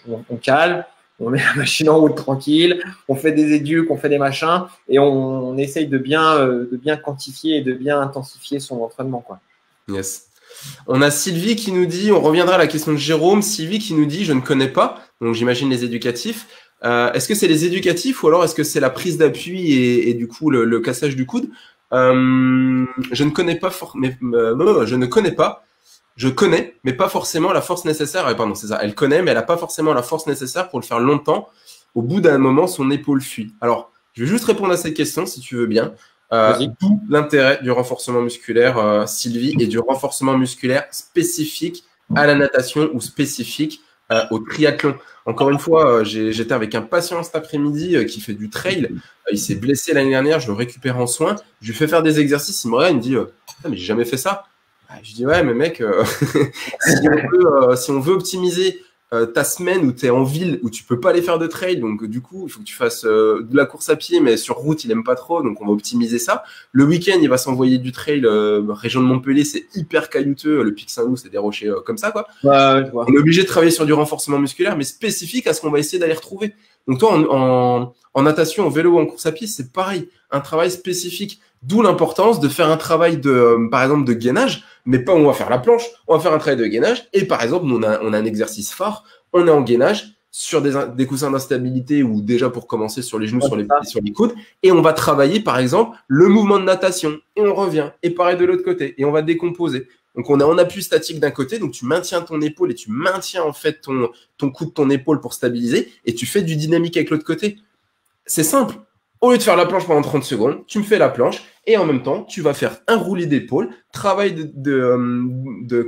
on calme, on met la machine en route tranquille, on fait des éduques, on fait des machins et on essaye de bien quantifier et de bien intensifier son entraînement, quoi. Yes. On a Sylvie qui nous dit, on reviendra à la question de Jérôme, Sylvie qui nous dit, je ne connais pas, donc j'imagine les éducatifs. Est-ce que c'est les éducatifs ou alors est-ce que c'est la prise d'appui et du coup le cassage du coude? Je ne connais pas, je ne connais pas. Je connais, mais pas forcément la force nécessaire. Pardon, c'est ça. Elle connaît, mais elle n'a pas forcément la force nécessaire pour le faire longtemps. Au bout d'un moment, son épaule fuit. Alors, je vais juste répondre à cette question, si tu veux bien. D'où l'intérêt du renforcement musculaire, Sylvie, et du renforcement musculaire spécifique à la natation ou spécifique au triathlon. Encore une fois, j'étais avec un patient cet après-midi qui fait du trail. Il s'est blessé l'année dernière, je le récupère en soins. Je lui fais faire des exercices. Il me regarde, il me dit mais j'ai jamais fait ça. Je dis ouais, mais mec, si on veut optimiser ta semaine où tu es en ville, où tu peux pas aller faire de trail, donc du coup, il faut que tu fasses de la course à pied, mais sur route, il aime pas trop, donc on va optimiser ça. Le week-end, il va s'envoyer du trail, région de Montpellier, c'est hyper caillouteux, le Pic Saint-Loup, c'est des rochers comme ça, quoi. Ouais, je vois. On est obligé de travailler sur du renforcement musculaire, mais spécifique à ce qu'on va essayer d'aller retrouver. Donc toi, en natation, en vélo ou en course à pied, c'est pareil, un travail spécifique. D'où l'importance de faire un travail par exemple, de gainage, mais pas où on va faire la planche, on va faire un travail de gainage. Et par exemple, nous, on a un exercice phare, on est en gainage sur des coussins d'instabilité ou déjà pour commencer sur les genoux, sur les pieds, sur les coudes. Et on va travailler, par exemple, le mouvement de natation. Et on revient. Et pareil de l'autre côté. Et on va décomposer. Donc, on est en appui statique d'un côté. Donc, tu maintiens ton épaule et tu maintiens en fait ton coup de ton épaule pour stabiliser. Et tu fais du dynamique avec l'autre côté. C'est simple. Au lieu de faire la planche pendant 30 secondes, tu me fais la planche et en même temps, tu vas faire un roulé d'épaule, travail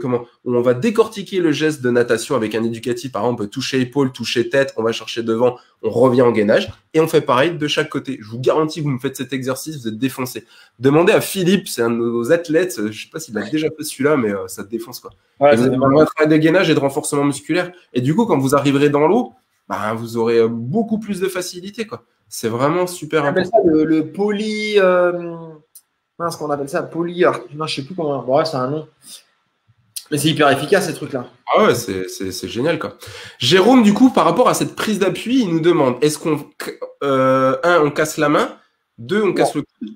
comment où on va décortiquer le geste de natation avec un éducatif, par exemple, toucher épaule, toucher tête, on va chercher devant, on revient en gainage et on fait pareil de chaque côté. Je vous garantis que vous me faites cet exercice, vous êtes défoncé. Demandez à Philippe, c'est un de nos athlètes, je ne sais pas s'il a déjà fait celui-là, mais ça te défonce, quoi. Ouais, vous avez un travail de gainage et de renforcement musculaire. Et du coup, quand vous arriverez dans l'eau, bah, vous aurez beaucoup plus de facilité, quoi. C'est vraiment super important. On appelle ça le poly. Mince, qu'on appelle ça poly. Non, je sais plus comment. Bon, ouais, c'est un nom. Mais c'est hyper efficace, ces trucs-là. Ah ouais, c'est génial, quoi. Jérôme, du coup, par rapport à cette prise d'appui, il nous demande est-ce qu'on. On casse la main. 2, on casse le coude.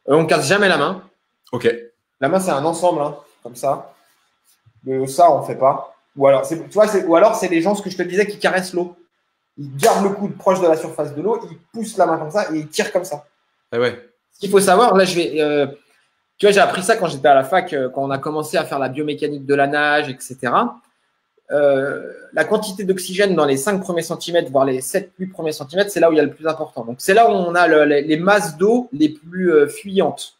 On casse jamais la main. Ok. La main, c'est un ensemble, hein, comme ça. Ça, on ne fait pas. Ou alors, tu vois, c'est les gens, ce que je te disais, qui caressent l'eau. Ils gardent le coude proche de la surface de l'eau, ils poussent la main comme ça et ils tirent comme ça. Ah ouais. Ce qu'il faut savoir, là, tu vois, j'ai appris ça quand j'étais à la fac, quand on a commencé à faire la biomécanique de la nage, etc. La quantité d'oxygène dans les 5 premiers centimètres, voire les 7-8 premiers centimètres, c'est là où il y a le plus important. Donc, c'est là où on a les masses d'eau les plus fuyantes.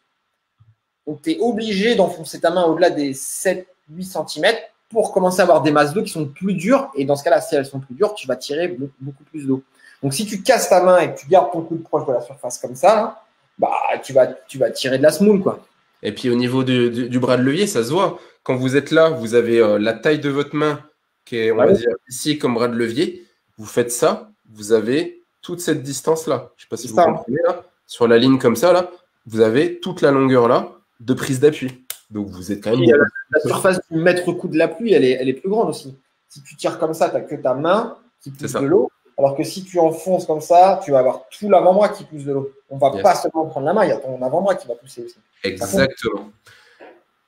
Donc, tu es obligé d'enfoncer ta main au-delà des 7-8 centimètres pour commencer à avoir des masses d'eau qui sont plus dures. Et dans ce cas-là, si elles sont plus dures, tu vas tirer beaucoup plus d'eau. Donc, si tu casses ta main et que tu gardes ton coude proche de la surface comme ça, là, bah, tu vas tirer de la semoule, quoi. Et puis, au niveau du bras de levier, ça se voit. Quand vous êtes là, vous avez la taille de votre main qui est, on va dire, ici comme bras de levier. Vous faites ça, vous avez toute cette distance-là. Je ne sais pas si vous comprenez là. Sur la ligne comme ça, là, vous avez toute la longueur là de prise d'appui. Donc, vous êtes quand même… La surface du mètre-coup de la pluie, elle est plus grande aussi. Si tu tires comme ça, tu n'as que ta main qui pousse de l'eau. Alors que si tu enfonces comme ça, tu vas avoir tout l'avant-bras qui pousse de l'eau. On ne va pas seulement prendre la main, il y a ton avant-bras qui va pousser aussi. Exactement.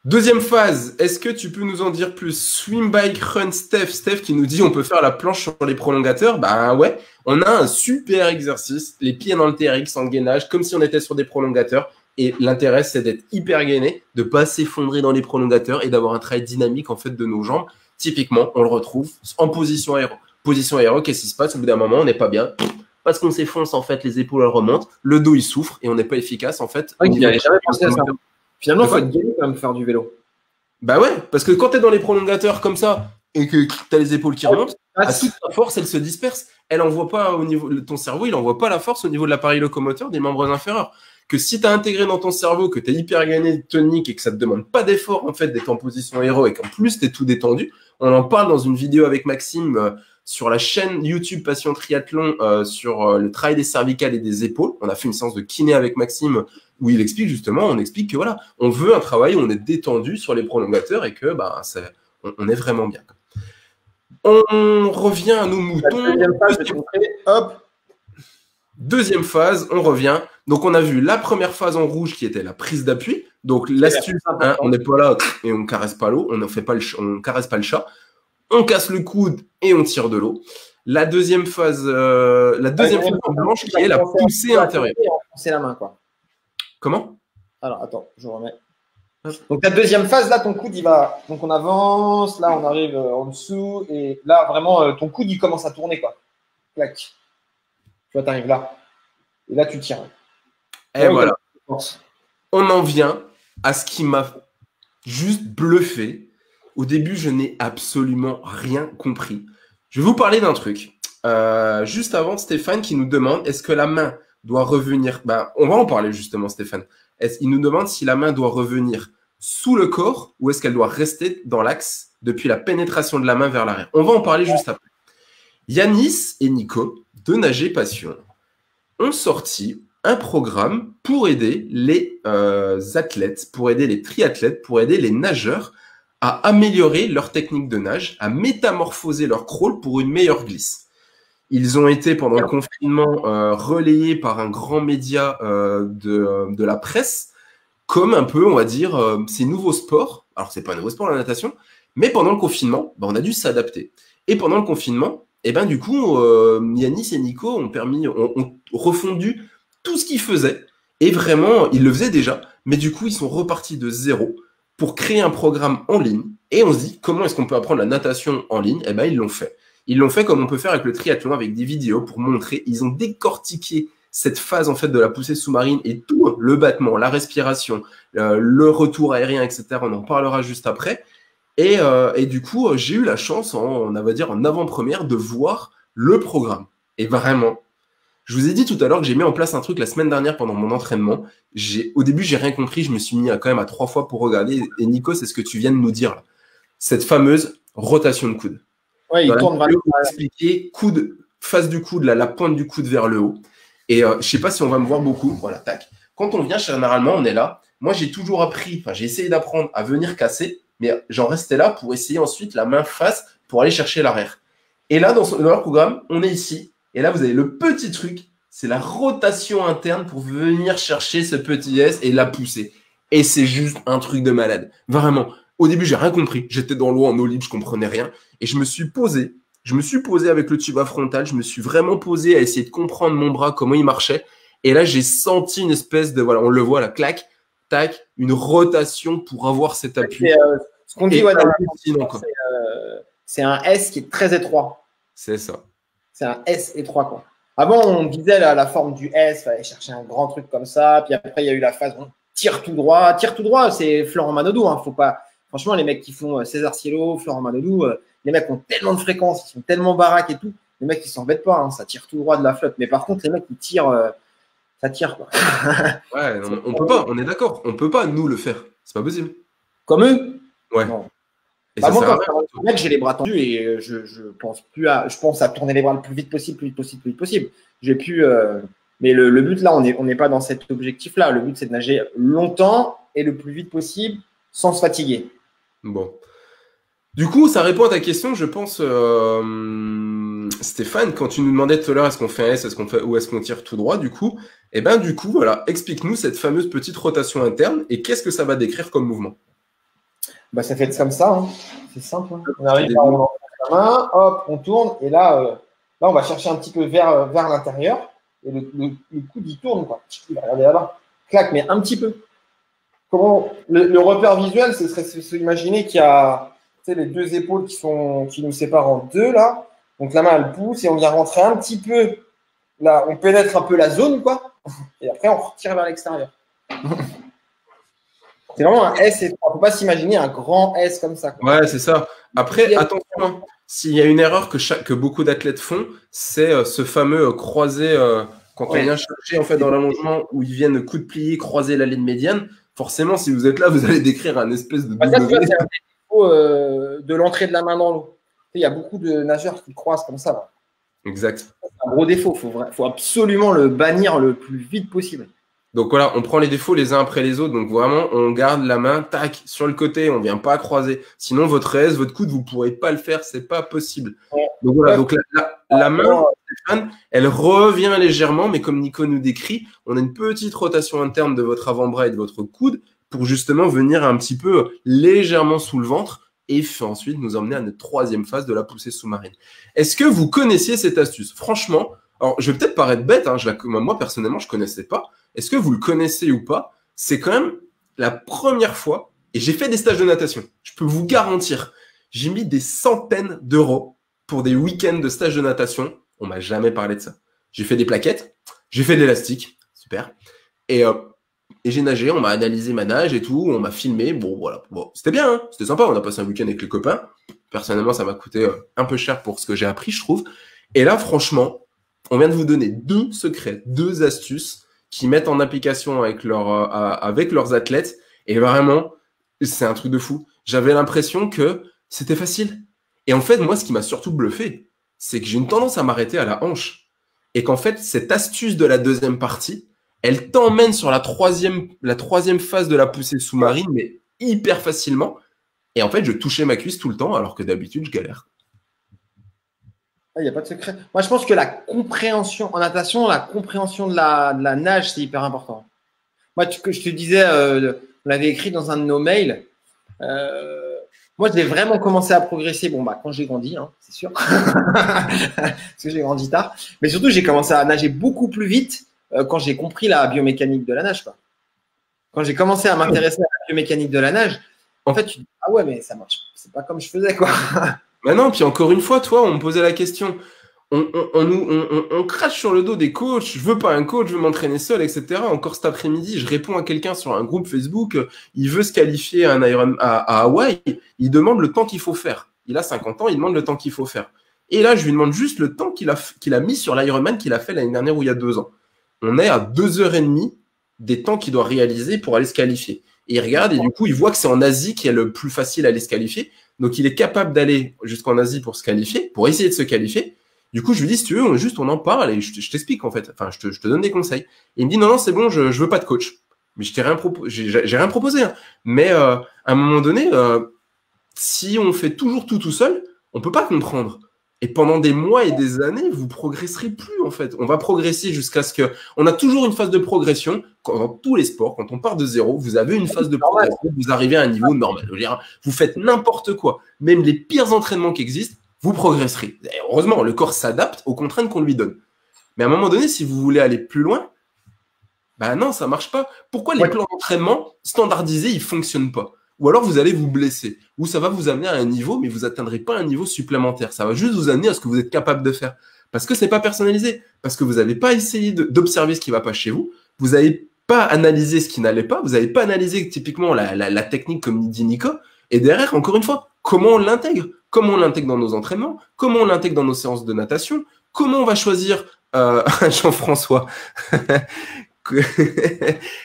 Deuxième phase, est-ce que tu peux nous en dire plus? Swim, bike, run, Steph qui nous dit on peut faire la planche sur les prolongateurs. Bah ouais, on a un super exercice, les pieds dans le TRX en gainage, comme si on était sur des prolongateurs. Et l'intérêt, c'est d'être hyper gainé, de ne pas s'effondrer dans les prolongateurs et d'avoir un travail dynamique en fait de nos jambes. Typiquement, on le retrouve en position aéro. Position aéro, qu'est-ce qui se passe? Au bout d'un moment, on n'est pas bien. Parce qu'on s'effonce, en fait, les épaules elles remontent, le dos il souffre et on n'est pas efficace en fait. Ouais, il n'avait jamais pensé à ça. Finalement, il faut être gainé quand même faire du vélo. Bah ouais, parce que quand tu es dans les prolongateurs comme ça et que tu as les épaules qui remontent, toute ta force elle se disperse. Elle envoie pas au niveau ton cerveau, il n'envoie pas la force au niveau de l'appareil locomoteur des membres inférieurs. Que si tu as intégré dans ton cerveau que tu es hyper gainé, tonique et que ça te demande pas d'effort en fait d'être en position aéro et qu'en plus tu es tout détendu, on en parle dans une vidéo avec Maxime sur la chaîne YouTube Passion Triathlon sur le travail des cervicales et des épaules. On a fait une séance de kiné avec Maxime où il explique justement, on explique que voilà, on veut un travail où on est détendu sur les prolongateurs et que bah, on est vraiment bien. On revient à nos moutons. Deuxième phase, on revient. Donc, on a vu la première phase en rouge qui était la prise d'appui. Donc, l'astuce, hein, on n'est pas là et on ne caresse pas l'eau, on ne caresse pas le chat. On casse le coude et on tire de l'eau. La deuxième phase, phase blanche qui est la poussée intérieure. C'est la main, quoi. Comment? Alors, attends, je remets. Donc, la deuxième phase, là, ton coude, il va. Donc, on avance, là, on arrive en dessous. Et là, vraiment, ton coude, il commence à tourner, quoi. Clac. Tu vois, tu arrives là. Et là, tu tires. Et voilà. On en vient à ce qui m'a juste bluffé. Au début, je n'ai absolument rien compris. Je vais vous parler d'un truc. Juste avant, Stéphane qui nous demande, est-ce que la main doit revenir... Ben, on va en parler justement, Stéphane. Il nous demande si la main doit revenir sous le corps ou est-ce qu'elle doit rester dans l'axe depuis la pénétration de la main vers l'arrière. On va en parler juste après. Yanis et Nico, de Nager Passion, ont sorti un programme pour aider les athlètes, pour aider les triathlètes, pour aider les nageurs à améliorer leur technique de nage, à métamorphoser leur crawl pour une meilleure glisse. Ils ont été, pendant le confinement, relayés par un grand média de la presse, comme un peu, on va dire, ces nouveaux sports. Alors, c'est pas un nouveau sport, la natation, mais pendant le confinement, on a dû s'adapter. Et pendant le confinement, du coup, Yanis et Nico ont refondu tout ce qu'ils faisaient. Et vraiment, ils le faisaient déjà, mais du coup, ils sont repartis de zéro pour créer un programme en ligne. Et on se dit, comment est-ce qu'on peut apprendre la natation en ligne? Ils l'ont fait. Ils l'ont fait comme on peut faire avec le triathlon, avec des vidéos pour montrer. Ils ont décortiqué cette phase en fait de la poussée sous-marine et tout le battement, la respiration, le retour aérien, etc. On en parlera juste après. Et du coup, j'ai eu la chance, on va dire en avant-première, de voir le programme. Et vraiment, je vous ai dit tout à l'heure que j'ai mis en place un truc la semaine dernière pendant mon entraînement. Au début, j'ai rien compris. Je me suis mis quand même à 3 fois pour regarder. Et Nico, c'est ce que tu viens de nous dire là. Cette fameuse rotation de coude. Ouais, il tourne vers le haut. Expliquer coude, face du coude, là, la pointe du coude vers le haut. Et je sais pas si on va me voir beaucoup. Voilà, tac. Quand on vient, généralement, on est là. Moi, j'ai toujours appris, j'ai essayé d'apprendre à venir casser, mais j'en restais là pour essayer ensuite la main face pour aller chercher l'arrière. Et là, dans leur programme, on est ici. Et là, vous avez le petit truc, c'est la rotation interne pour venir chercher ce petit S et la pousser. Et c'est juste un truc de malade. Vraiment. Au début, j'ai rien compris. J'étais dans l'eau en eau libre, je comprenais rien. Et je me suis posé. Je me suis posé avec le tuba frontal. Je me suis vraiment posé à essayer de comprendre mon bras, comment il marchait. Et là, j'ai senti une espèce de, voilà, on le voit là, clac, tac, une rotation pour avoir cet appui. Ce qu'on dit, c'est un S qui est très étroit. C'est ça. C'est un S étroit, quoi. Avant, on disait la forme du S, il fallait chercher un grand truc comme ça. Puis après, il y a eu la phase, on tire tout droit. Tire tout droit, c'est Florent Manodou. Hein. Faut pas... Franchement, les mecs qui font César Cielo, Florent Manodou, les mecs ont tellement de fréquences, ils sont tellement baraques et tout. Les mecs, ils s'embêtent pas. Hein. Ça tire tout droit de la flotte. Mais par contre, les mecs, ils tirent, ça tire, quoi. Ouais, on peut pas, on est d'accord. On peut pas, nous, le faire. C'est pas possible. Comme eux? Ouais. Non. Bah moi, quand mec, j'ai les bras tendus et je pense à tourner les bras le plus vite possible. J'ai pu, mais le but là, on n'est pas dans cet objectif-là. Le but, c'est de nager longtemps et le plus vite possible sans se fatiguer. Bon. Du coup, ça répond à ta question, je pense, Stéphane, quand tu nous demandais tout à l'heure, est-ce qu'on fait un S, ou est-ce qu'on tire tout droit, du coup, du coup, voilà, explique-nous cette fameuse petite rotation interne et qu'est-ce que ça va décrire comme mouvement? Bah, ça fait comme ça, hein. C'est simple. Hein. On arrive par la main, hop, on tourne, et là, on va chercher un petit peu vers l'intérieur, et le coude, il tourne, quoi. Il va regarder là-bas. Clac, mais un petit peu. Comment le repère visuel, ce serait se imaginer qu'il y a les deux épaules qui nous séparent en deux, là. Donc la main, elle pousse, et on vient rentrer un petit peu, là, on pénètre un peu la zone, quoi, et après, on retire vers l'extérieur. C'est vraiment un S. Il ne faut pas s'imaginer un grand S comme ça, quoi. Ouais, c'est ça. Après, attention, s'il y a une erreur que beaucoup d'athlètes font, c'est ce fameux croisé quand on vient chercher en fait dans l'allongement où ils viennent coup de plier, croiser la ligne médiane. Forcément, si vous êtes là, vous allez décrire un espèce de ça, c'est un défaut de l'entrée de la main dans l'eau. Il y a beaucoup de nageurs qui croisent comme ça, là. Exact. C'est un gros défaut. Il faut absolument le bannir le plus vite possible. Donc voilà, on prend les défauts les uns après les autres. Donc vraiment, on garde la main, tac, sur le côté, on vient pas croiser. Sinon, votre aise, votre coude, vous pourrez pas le faire, c'est pas possible. Donc voilà, donc la main, Stéphane, elle revient légèrement, mais comme Nico nous décrit, on a une petite rotation interne de votre avant-bras et de votre coude pour justement venir un petit peu légèrement sous le ventre et ensuite nous emmener à notre troisième phase de la poussée sous-marine. Est-ce que vous connaissiez cette astuce? Franchement, alors je vais peut-être paraître bête, hein, moi personnellement, je connaissais pas. Est-ce que vous le connaissez ou pas? C'est quand même la première fois, et j'ai fait des stages de natation, je peux vous garantir, j'ai mis des centaines d'euros pour des week-ends de stages de natation, on m'a jamais parlé de ça. J'ai fait des plaquettes, j'ai fait de l'élastique, super, et j'ai nagé, on m'a analysé ma nage et tout, on m'a filmé, bon voilà, bon, c'était bien, hein, c'était sympa, on a passé un week-end avec les copains, personnellement ça m'a coûté un peu cher pour ce que j'ai appris, je trouve, et là franchement, on vient de vous donner 2 secrets, 2 astuces qui mettent en application avec leurs athlètes. Et vraiment, c'est un truc de fou. J'avais l'impression que c'était facile. Et en fait, moi, ce qui m'a surtout bluffé, c'est que j'ai une tendance à m'arrêter à la hanche. Et qu'en fait, cette astuce de la deuxième partie, elle t'emmène sur la troisième phase de la poussée sous-marine, mais hyper facilement. Et en fait, je touchais ma cuisse tout le temps, alors que d'habitude, je galère. Il n'y a pas de secret. Moi, je pense que la compréhension en natation, la compréhension de la nage, c'est hyper important. Moi, que je te disais, on l'avait écrit dans un de nos mails. Moi, j'ai vraiment commencé à progresser. Bon, bah, quand j'ai grandi, hein, c'est sûr, parce que j'ai grandi tard. Mais surtout, j'ai commencé à nager beaucoup plus vite quand j'ai compris la biomécanique de la nage, quoi. Quand j'ai commencé à m'intéresser à la biomécanique de la nage, en fait, tu te dis ah ouais, mais ça marche. C'est pas comme je faisais, quoi. Mais non, puis encore une fois, toi, on me posait la question. On crache sur le dos des coachs. Je veux pas un coach, je veux m'entraîner seul, etc. Encore cet après-midi, je réponds à quelqu'un sur un groupe Facebook. Il veut se qualifier à, à Hawaï. Il demande le temps qu'il faut faire. Il a 50 ans, il demande le temps qu'il faut faire. Et là, je lui demande juste le temps qu'il a mis sur l'Ironman qu'il a fait l'année dernière ou il y a 2 ans. On est à 2h30 des temps qu'il doit réaliser pour aller se qualifier. Et il regarde et du coup, il voit que c'est en Asie qui est le plus facile à aller se qualifier. Donc, il est capable d'aller jusqu'en Asie pour se qualifier, pour essayer de se qualifier. Du coup, je lui dis, si tu veux, on en parle et je t'explique, en fait. Enfin, je te donne des conseils. Et il me dit, non, c'est bon, je veux pas de coach. Mais je t'ai rien proposé, j'ai rien proposé. Hein. Mais à un moment donné, si on fait toujours tout seul, on peut pas comprendre. Et pendant des mois et des années, vous progresserez plus, en fait. On va progresser jusqu'à ce que... On a toujours une phase de progression. Dans tous les sports, quand on part de zéro, vous avez une phase de progression, vous arrivez à un niveau normal. Je veux dire, vous faites n'importe quoi. Même les pires entraînements qui existent, vous progresserez. Et heureusement, le corps s'adapte aux contraintes qu'on lui donne. Mais à un moment donné, si vous voulez aller plus loin, ben non, ça marche pas. Pourquoi les plans d'entraînement standardisés, ils fonctionnent pas? Ou alors vous allez vous blesser, ou ça va vous amener à un niveau, mais vous n'atteindrez pas un niveau supplémentaire. Ça va juste vous amener à ce que vous êtes capable de faire. Parce que c'est pas personnalisé, parce que vous n'avez pas essayé d'observer ce qui va pas chez vous, vous n'avez pas analysé ce qui n'allait pas, vous n'avez pas analysé typiquement la technique comme dit Nico, et derrière, encore une fois, comment on l'intègre? Comment on l'intègre dans nos entraînements? Comment on l'intègre dans nos séances de natation? Comment on va choisir Jean-François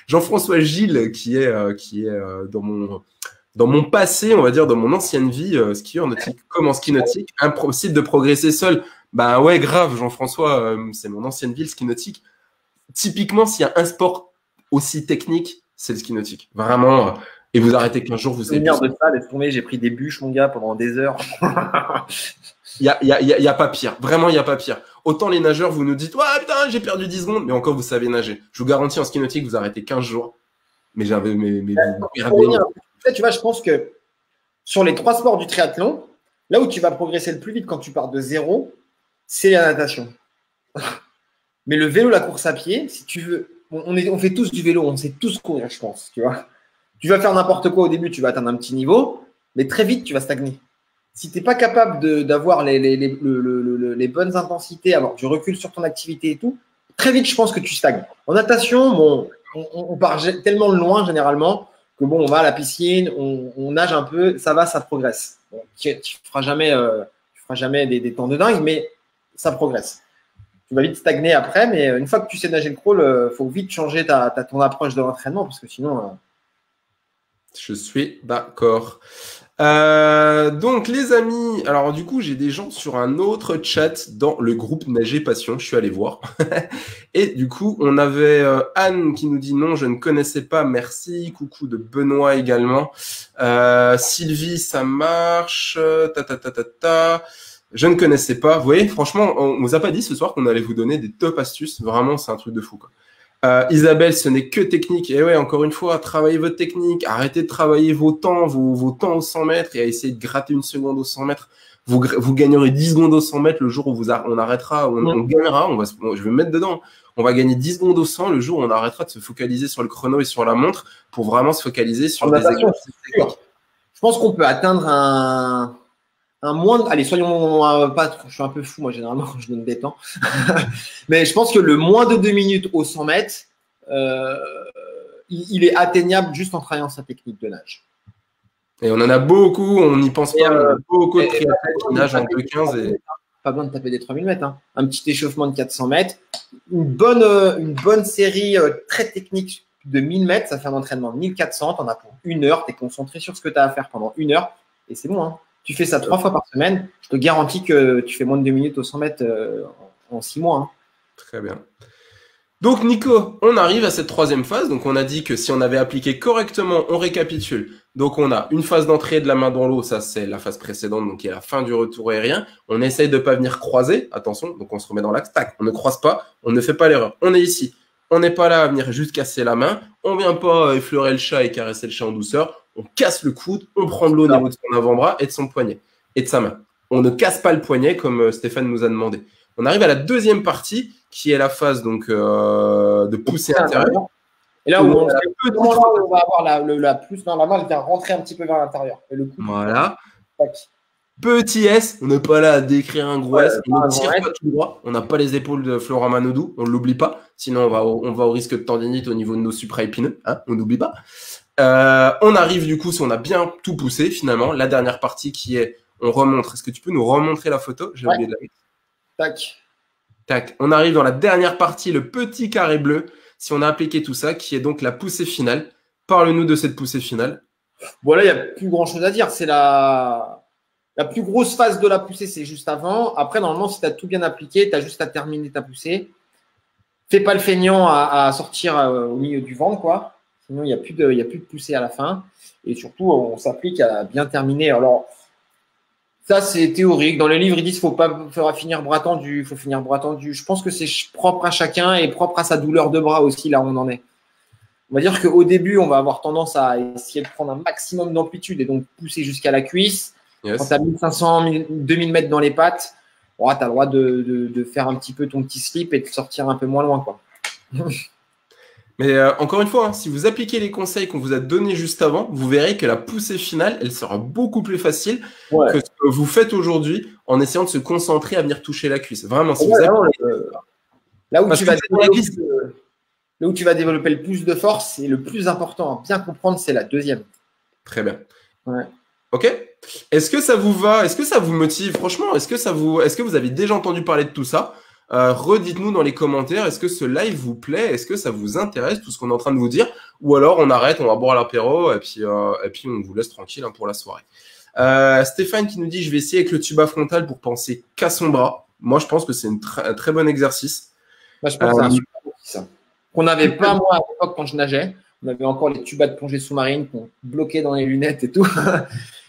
Jean-François Gilles, qui est dans mon passé, on va dire, dans mon ancienne vie, skieur nautique, comme en ski nautique, impossible de progresser seul. Ben ouais, grave, Jean-François, c'est mon ancienne vie, le ski nautique. Typiquement, s'il y a un sport aussi technique, c'est le ski nautique. Vraiment. Et vous arrêtez qu'un jour, vous savez. De ça, laisse tomber, j'ai pris des bûches, mon gars, pendant des heures. Il y a pas pire. Vraiment, il n'y a pas pire. Autant les nageurs, vous nous dites, ouais, putain, j'ai perdu 10 secondes, mais encore, vous savez nager. Je vous garantis, en ski nautique, vous arrêtez 15 jours. Mais j'avais tu vois, je pense que sur les 3 sports du triathlon, là où tu vas progresser le plus vite quand tu pars de zéro, c'est la natation. Mais le vélo, la course à pied, si tu veux, on fait tous du vélo, on sait tous courir, je pense, tu vois. Tu vas faire n'importe quoi au début, tu vas atteindre un petit niveau, mais très vite, tu vas stagner. Si tu n'es pas capable d'avoir les bonnes intensités, avoir du recul sur ton activité et tout, très vite, je pense que tu stagnes. En natation, bon, on part tellement loin généralement que bon, on va à la piscine, on nage un peu, ça va, ça progresse. Bon, tu ne feras jamais des temps de dingue, mais ça progresse. Tu vas vite stagner après, mais une fois que tu sais nager le crawl, il faut vite changer ton approche de l'entraînement parce que sinon… Je suis d'accord. Donc les amis, alors du coup j'ai des gens sur un autre chat dans le groupe Nager Passion, je suis allé voir. Et du coup on avait Anne qui nous dit non, je ne connaissais pas, merci. Coucou de Benoît également. Sylvie, ça marche. Ta ta ta ta ta. Je ne connaissais pas. Vous voyez, franchement, on vous a pas dit ce soir qu'on allait vous donner des top astuces. Vraiment, c'est un truc de fou, quoi. Isabelle, ce n'est que technique. Et ouais, encore une fois, travaillez votre technique. Arrêtez de travailler vos temps, vos temps aux 100 mètres et à essayer de gratter une seconde aux 100 mètres. Vous gagnerez 10 secondes aux 100 mètres le jour où on arrêtera, on gagnera. Je vais me mettre dedans. On va gagner 10 secondes au 100 le jour où on arrêtera de se focaliser sur le chrono et sur la montre pour vraiment se focaliser sur des exercices techniques. Je pense qu'on peut atteindre un moins. Allez, soyons pas trop. Je suis un peu fou, moi, généralement, quand je donne des temps. Mais je pense que le moins de 2 minutes au 100 mètres, il est atteignable juste en travaillant sa technique de nage. Et on en a beaucoup, on n'y pense pas. On a beaucoup de triathlètes qui nagent en 2,15 et. Pas besoin de taper des 3000 mètres. Hein. Un petit échauffement de 400 mètres. Une bonne série très technique de 1000 mètres. Ça fait un entraînement de 1400. Tu en as pour 1 heure. Tu es concentré sur ce que tu as à faire pendant 1 heure. Et c'est bon. Hein. Tu fais ça 3 fois par semaine. Je te garantis que tu fais moins de 2 minutes au 100 mètres en 6 mois. Hein. Très bien. Donc Nico, on arrive à cette troisième phase. Donc on a dit que si on avait appliqué correctement, on récapitule. Donc on a une phase d'entrée de la main dans l'eau, ça c'est la phase précédente, donc qui est la fin du retour aérien. On essaye de pas venir croiser, attention, donc on se remet dans l'axe, tac, on ne croise pas, on ne fait pas l'erreur. On est ici, on n'est pas là à venir juste casser la main, on vient pas effleurer le chat et caresser le chat en douceur, on casse le coude, on prend de l'eau au niveau de son avant-bras et de son poignet et de sa main. On ne casse pas le poignet comme Stéphane nous a demandé. On arrive à la deuxième partie qui est la phase donc de poussée intérieure. Et là où on va avoir la plus dans la main, elle vient rentrer un petit peu vers l'intérieur. Et le coup, voilà. Petit S, on n'est pas là à décrire un gros S, on ne tire pas tout droit, on n'a pas les épaules de Florent Manodou, on ne l'oublie pas, sinon on va au risque de tendinite au niveau de nos supraépineux, hein, on n'oublie pas. On arrive du coup, si on a bien tout poussé finalement, la dernière partie qui est, on remonte. Est-ce que tu peux nous remontrer la photo? J'ai oublié de la mettre. Tac. Tac. On arrive dans la dernière partie, le petit carré bleu, si on a appliqué tout ça, qui est donc la poussée finale. Parle-nous de cette poussée finale. Bon, là, il n'y a plus grand-chose à dire. C'est la plus grosse phase de la poussée, c'est juste avant. Après, normalement, si tu as tout bien appliqué, tu as juste à terminer ta poussée. Fais pas le feignant à sortir au milieu du ventre, quoi. Sinon, il n'y a plus de poussée à la fin. Et surtout, on s'applique à bien terminer. Alors, ça, c'est théorique. Dans les livres, ils disent qu'il ne faut pas finir bras tendu, il faut finir bras tendu. Je pense que c'est propre à chacun et propre à sa douleur de bras aussi, là où on en est. On va dire qu'au début, on va avoir tendance à essayer de prendre un maximum d'amplitude et donc pousser jusqu'à la cuisse. Yes. Quand tu as 1500, 2000 mètres dans les pattes, tu as le droit de faire un petit peu ton petit slip et de sortir un peu moins loin, quoi. Mais encore une fois, hein, si vous appliquez les conseils qu'on vous a donnés juste avant, vous verrez que la poussée finale, elle sera beaucoup plus facile que ce que vous faites aujourd'hui en essayant de se concentrer à venir toucher la cuisse. Vraiment, si vous appliquez... Là où tu vas développer le plus de force et le plus important à bien comprendre, c'est la deuxième. Très bien. Ouais. Ok. Est-ce que ça vous va? Est-ce que ça vous motive? Franchement, est-ce que vous avez déjà entendu parler de tout ça? Redites-nous dans les commentaires, est-ce que ce live vous plaît? Est-ce que ça vous intéresse, tout ce qu'on est en train de vous dire? Ou alors on arrête, on va boire l'apéro et puis on vous laisse tranquille hein, pour la soirée. Stéphane qui nous dit, je vais essayer avec le tuba frontal pour penser qu'à son bras. Moi, je pense que c'est un très bon exercice. Moi, je pense que c'est un super outil, ça. Qu'on n'avait pas, moi, à l'époque, quand je nageais. On avait encore les tubas de plongée sous-marine qu'on bloquait dans les lunettes et tout.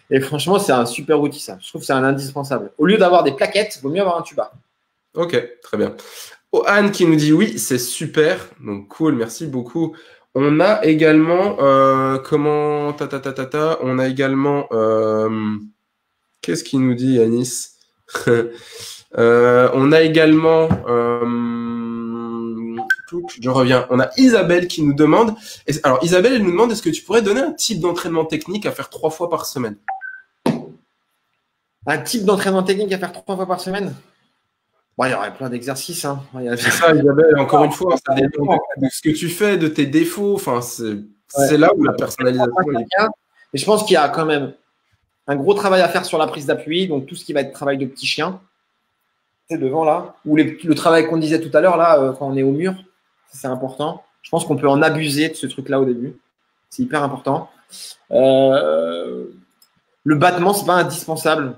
Et franchement, c'est un super outil, ça. Je trouve que c'est un indispensable. Au lieu d'avoir des plaquettes, il vaut mieux avoir un tuba. Ok, très bien. Oh, Anne qui nous dit oui, c'est super. Donc cool, merci beaucoup. On a également on a également qu'est-ce qu'il nous dit Yanis? On a également je reviens. On a Isabelle qui nous demande. Alors Isabelle, elle nous demande est-ce que tu pourrais donner un type d'entraînement technique à faire 3 fois par semaine? Un type d'entraînement technique à faire 3 fois par semaine? Bon, il y aurait plein d'exercices. Hein. C'est ça, Isabelle, encore une fois, ça dépend de ce que tu fais, de tes défauts. Enfin, c'est là où la personnalisation est. Mais je pense qu'il y a quand même un gros travail à faire sur la prise d'appui, donc tout ce qui va être travail de petit chien. C'est devant là. Ou le travail qu'on disait tout à l'heure, là, quand on est au mur, c'est important. Je pense qu'on peut en abuser de ce truc-là au début. C'est hyper important. Le battement, c'est pas indispensable.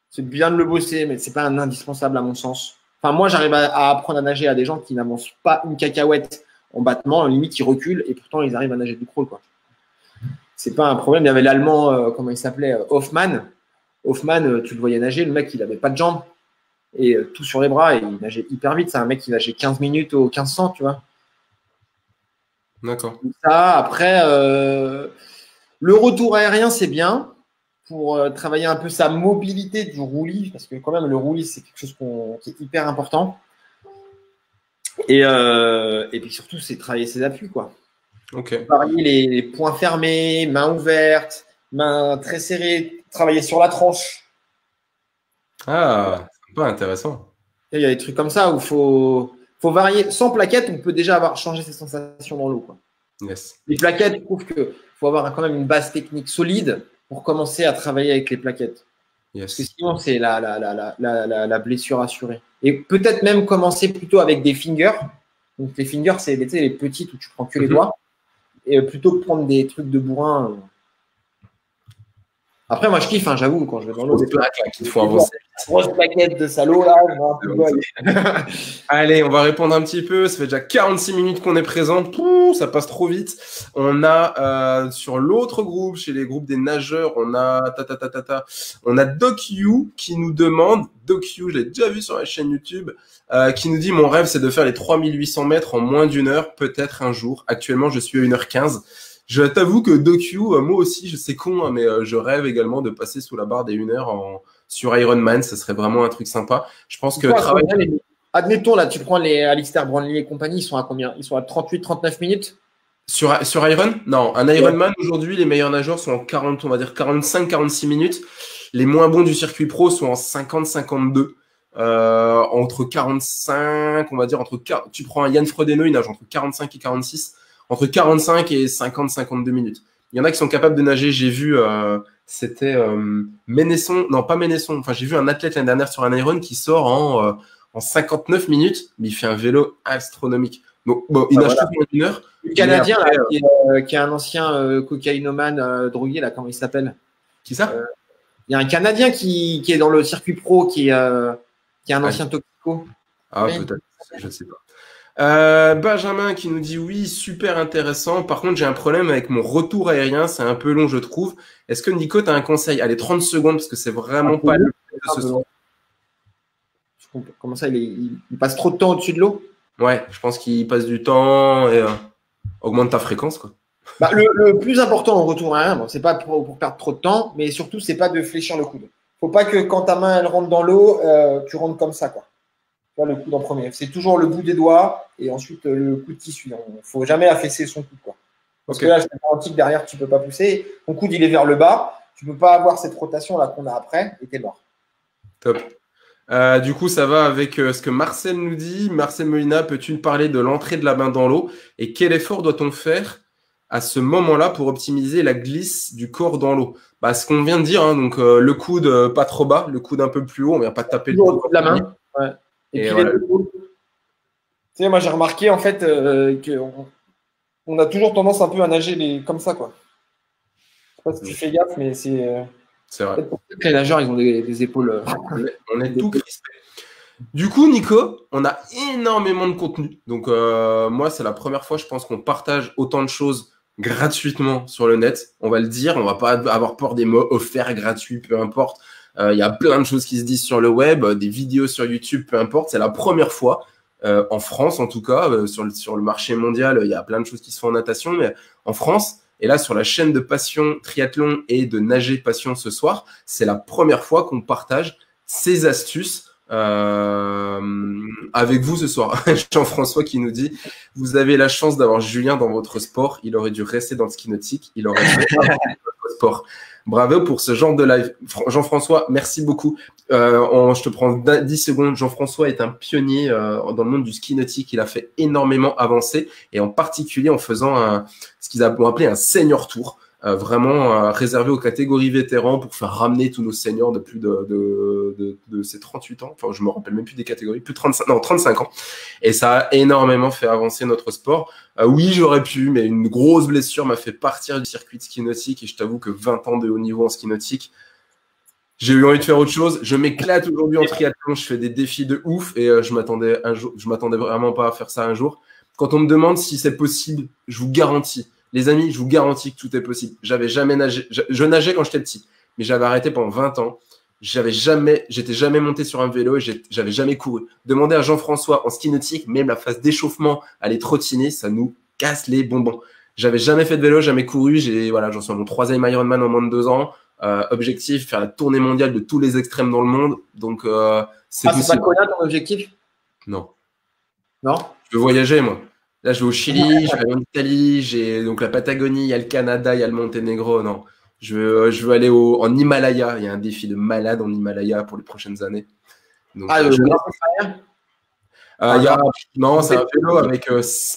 C'est bien de le bosser, mais c'est pas un indispensable à mon sens. Enfin, moi, j'arrive à apprendre à nager à des gens qui n'avancent pas une cacahuète en battement. Limite, ils reculent et pourtant, ils arrivent à nager du crawl, quoi. C'est pas un problème. Il y avait l'Allemand, comment il s'appelait, Hoffmann. Hoffmann, tu le voyais nager. Le mec, il avait pas de jambes et tout sur les bras et il nageait hyper vite. C'est un mec qui nageait 15 minutes au 1500, tu vois. D'accord. Ça, après, le retour aérien, c'est bien pour travailler un peu sa mobilité du roulis, parce que quand même, le roulis, c'est quelque chose qui est hyper important. Et puis surtout, c'est travailler ses appuis, quoi. Ok. Varier les poings fermés, mains ouvertes, mains très serrées, travailler sur la tranche. Ah, c'est pas intéressant. Il y a des trucs comme ça où il faut varier. Sans plaquettes, on peut déjà avoir changé ses sensations dans l'eau, quoi. Yes. Les plaquettes, je trouve qu'il faut avoir quand même une base technique solide pour commencer à travailler avec les plaquettes. Parce que Yes. sinon, c'est la blessure assurée. Et peut-être même commencer plutôt avec des fingers. Donc, les fingers, c'est les petites où tu prends que les doigts. Et plutôt que prendre des trucs de bourrin. Après, moi, je kiffe, hein, j'avoue, quand je vais dans l'eau. Des plaques qu'il faut avancer. Grosse plaquette de salaud, là. Allez, on va répondre un petit peu. Ça fait déjà 46 minutes qu'on est présent. Pouh, ça passe trop vite. On a sur l'autre groupe, chez les groupes des nageurs, on a on a DocU qui nous demande, DocU, je l'ai déjà vu sur la chaîne YouTube, qui nous dit: mon rêve, c'est de faire les 3800 mètres en moins d'une heure, peut-être un jour. Actuellement, je suis à 1h15. Je t'avoue que DocU, moi aussi, je sais con, hein, mais je rêve également de passer sous la barre des 1 heure sur Ironman. Ça serait vraiment un truc sympa. Je pense que travailler... Admettons, là, tu prends les Alistair Brownlee et compagnie, ils sont à combien? Ils sont à 38-39 minutes? Sur Iron? Non, un Ironman, aujourd'hui, les meilleurs nageurs sont en 40, on va dire 45-46 minutes. Les moins bons du circuit pro sont en 50-52. Entre 45, on va dire, tu prends un Yann Frodeno, il nage entre 45 et 46. Entre 45 et 50-52 minutes. Il y en a qui sont capables de nager. J'ai vu, c'était Ménesson, non pas Ménesson, enfin j'ai vu un athlète l'année dernière sur un Iron qui sort en 59 minutes, mais il fait un vélo astronomique. Donc, bon, il nage tout en 1 heure. Le Canadien, après, là, qui est un ancien cocaïnomane drogué, là, comment il s'appelle? Qui ça? Il y a un Canadien qui est dans le circuit pro, qui est un ancien toxico. Ah, oui. Peut-être, je ne sais pas. Benjamin qui nous dit: oui, super intéressant. Par contre, j'ai un problème avec mon retour aérien. C'est un peu long, je trouve. Est-ce que Nico, tu as un conseil? Allez, 30 secondes, parce que c'est vraiment pas le de ce soir. Comment ça, il passe trop de temps au-dessus de l'eau? Ouais, je pense qu'il passe du temps et augmente ta fréquence, quoi. Bah, le plus important au retour aérien, bon, c'est pas pour perdre trop de temps, mais surtout, c'est pas de fléchir le coude. Faut pas que quand ta main elle rentre dans l'eau, tu rentres comme ça, quoi. Le coude en premier. C'est toujours le bout des doigts et ensuite le coude qui suit. Il ne faut jamais affaisser son coude, quoi. Parce que là, je te garantis que derrière, tu ne peux pas pousser. Ton coude, il est vers le bas. Tu ne peux pas avoir cette rotation-là qu'on a après et tu es mort. Top. Du coup, ça va avec ce que Marcel nous dit. Marcel Molina, peux-tu nous parler de l'entrée de la main dans l'eau et quel effort doit-on faire à ce moment-là pour optimiser la glisse du corps dans l'eau? Bah, ce qu'on vient de dire, hein, donc le coude pas trop bas, le coude un peu plus haut. On ne vient pas taper le coude de la main. Ouais. Et puis voilà. Tu sais, moi j'ai remarqué en fait qu'on a toujours tendance un peu à nager comme ça, quoi. Je sais pas si tu fais gaffe, mais c'est vrai. Que les nageurs, ils ont des épaules. On est tout crispé. Du coup, Nico, on a énormément de contenu. Donc moi, c'est la première fois, je pense, qu'on partage autant de choses gratuitement sur le net. On va le dire, on va pas avoir peur des mots offerts, gratuits, peu importe. Il y a plein de choses qui se disent sur le web, des vidéos sur YouTube, peu importe. C'est la première fois, en France en tout cas, sur le marché mondial, il y a plein de choses qui se font en natation, mais en France, et là sur la chaîne de Passion Triathlon et de Nager Passion ce soir, c'est la première fois qu'on partage ces astuces avec vous ce soir. Jean-François qui nous dit: vous avez la chance d'avoir Julien dans votre sport, il aurait dû rester dans le ski nautique, il aurait fait votre sport. Bravo pour ce genre de live. Jean-François, merci beaucoup. Je te prends 10 secondes. Jean-François est un pionnier dans le monde du ski nautique. Il a fait énormément avancer et en particulier en faisant ce qu'ils ont appelé un senior tour. Vraiment réservé aux catégories vétérans pour faire ramener tous nos seniors de plus de ces 38 ans. Enfin, je me rappelle même plus des catégories, plus de 35 ans. Et ça a énormément fait avancer notre sport. Oui, j'aurais pu, mais une grosse blessure m'a fait partir du circuit de ski nautique et je t'avoue que 20 ans de haut niveau en ski nautique, J'ai eu envie de faire autre chose. Je m'éclate aujourd'hui en triathlon. Je fais des défis de ouf et je m'attendais vraiment pas à faire ça un jour. Quand on me demande si c'est possible, je vous garantis, les amis, je vous garantis que tout est possible. J'avais jamais nagé. Je nageais quand j'étais petit, mais j'avais arrêté pendant 20 ans. J'étais jamais monté sur un vélo et j'avais jamais couru. Demandez à Jean-François en ski nautique, même la phase d'échauffement, aller trottiner, ça nous casse les bonbons. J'avais jamais fait de vélo, jamais couru. J'en suis à mon 3e Ironman en moins de 2 ans. Objectif, faire la tournée mondiale de tous les extrêmes dans le monde. Donc, c'est possible. C'est pas Kona ton objectif? Non. Non? Je veux voyager, moi. Là, je vais au Chili, je vais aller en Italie, j'ai donc la Patagonie, il y a le Canada, il y a le Monténégro. Non, je veux aller en Himalaya. Il y a un défi de malade en Himalaya pour les prochaines années. Donc, non, c'est un vélo avec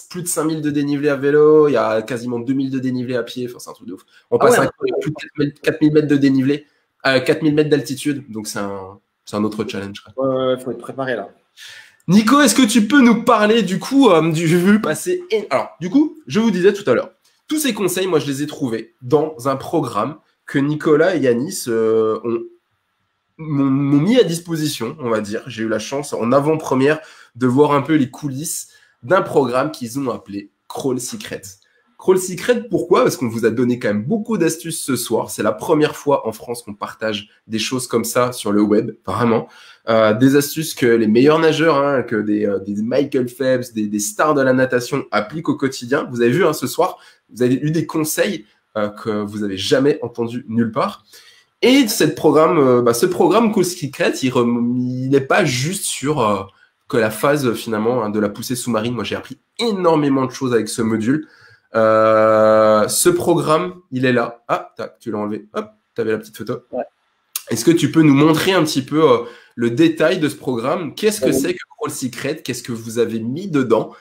plus de 5000 de dénivelé à vélo, il y a quasiment 2000 de dénivelé à pied, enfin, c'est un truc de ouf. On passe avec plus de 4000 mètres de dénivelé, 4000 mètres d'altitude, donc c'est un autre challenge. Ouais, faut être préparé là. Nico, est-ce que tu peux nous parler du coup du vu passer. Alors, du coup, je vous disais tout à l'heure, tous ces conseils, moi, je les ai trouvés dans un programme que Nicolas et Yanis m'ont mis à disposition, on va dire. J'ai eu la chance en avant-première de voir un peu les coulisses d'un programme qu'ils ont appelé Crawl Secret. Crawl Secret, pourquoi? Parce qu'on vous a donné quand même beaucoup d'astuces ce soir. C'est la première fois en France qu'on partage des choses comme ça sur le web, vraiment. Des astuces que les meilleurs nageurs, que des Michael Phelps, des stars de la natation appliquent au quotidien. Vous avez vu ce soir, vous avez eu des conseils que vous n'avez jamais entendus nulle part. Et ce programme Crawl Secret, il n'est pas juste sur que la phase finalement de la poussée sous-marine. Moi, j'ai appris énormément de choses avec ce module. Ce programme, il est là. Ah, tu l'as enlevé. Hop, tu avais la petite photo. Ouais. Est-ce que tu peux nous montrer un petit peu le détail de ce programme? Qu'est-ce que c'est que Crawl Secret? Qu'est-ce que vous avez mis dedans?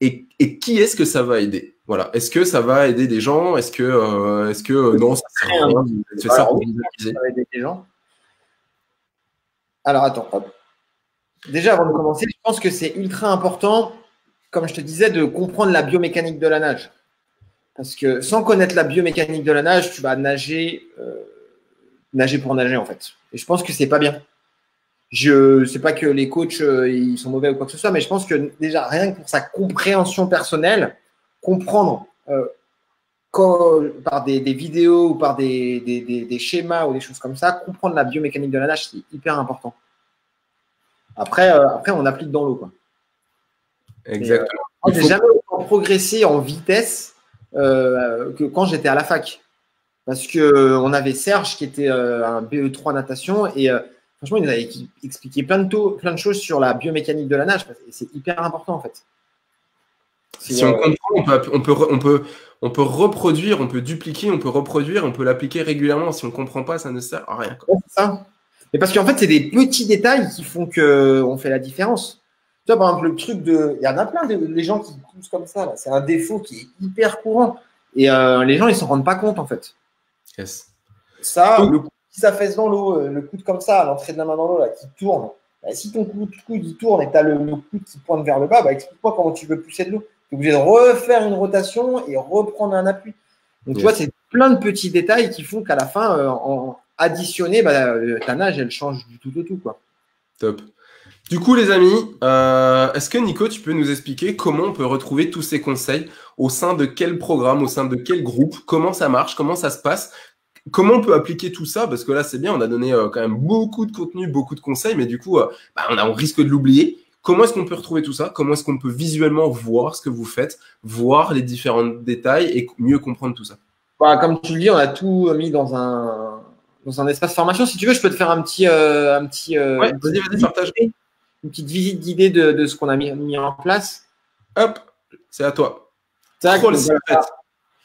Et qui est-ce que ça va aider? Voilà. Est-ce que ça va aider des gens? Est-ce que non, ça sert à rien? C'est ça pour ça va aider des gens. Alors, attends. Hop. Déjà, avant de commencer, je pense que c'est ultra important, comme je te disais, de comprendre la biomécanique de la nage. Parce que sans connaître la biomécanique de la nage, tu vas nager pour nager, en fait. Et je pense que c'est pas bien. Je sais pas que les coachs ils sont mauvais ou quoi que ce soit, mais je pense que déjà, rien que pour sa compréhension personnelle, comprendre par des vidéos ou par des schémas ou des choses comme ça, comprendre la biomécanique de la nage, c'est hyper important. Après, on applique dans l'eau, quoi. Exactement. J'ai jamais autant progressé en vitesse que quand j'étais à la fac. Parce qu'on avait Serge qui était un BE3 natation et franchement, il nous avait expliqué plein de choses sur la biomécanique de la nage. Et c'est hyper important, en fait. Si on comprend, on peut reproduire, on peut dupliquer, on peut reproduire, on peut l'appliquer régulièrement. Si on ne comprend pas, ça ne sert à rien. Ouais, c'est ça. Mais parce qu'en fait, c'est des petits détails qui font qu'on fait la différence. Tu vois, par exemple, le truc il y en a plein les gens qui poussent comme ça. C'est un défaut qui est hyper courant. Et les gens, ils ne s'en rendent pas compte, en fait. Yes. Ça, le coup qui s'affaisse dans l'eau, le coude comme ça, à l'entrée de la main dans l'eau, là, qui tourne. Bah, si ton coude il tourne et que tu as le coude qui pointe vers le bas, explique-moi comment tu veux pousser de l'eau. Tu es obligé de refaire une rotation et reprendre un appui. Donc, tu vois, c'est plein de petits détails qui font qu'à la fin, en additionné, ta nage, elle change du tout au tout, quoi. Top. Du coup, les amis, est-ce que Nico, tu peux nous expliquer comment on peut retrouver tous ces conseils au sein de quel programme, au sein de quel groupe, comment ça marche, comment ça se passe, comment on peut appliquer tout ça? Parce que là, c'est bien, on a donné quand même beaucoup de contenu, beaucoup de conseils, mais du coup, on risque de l'oublier. Comment est-ce qu'on peut retrouver tout ça? Comment est-ce qu'on peut visuellement voir ce que vous faites, voir les différents détails et mieux comprendre tout ça? Comme tu le dis, on a tout mis dans un espace formation. Si tu veux, je peux te faire un petit ouais, vas-y, partage. Une petite visite guidée de ce qu'on a mis en place. Hop, c'est à toi. Tac,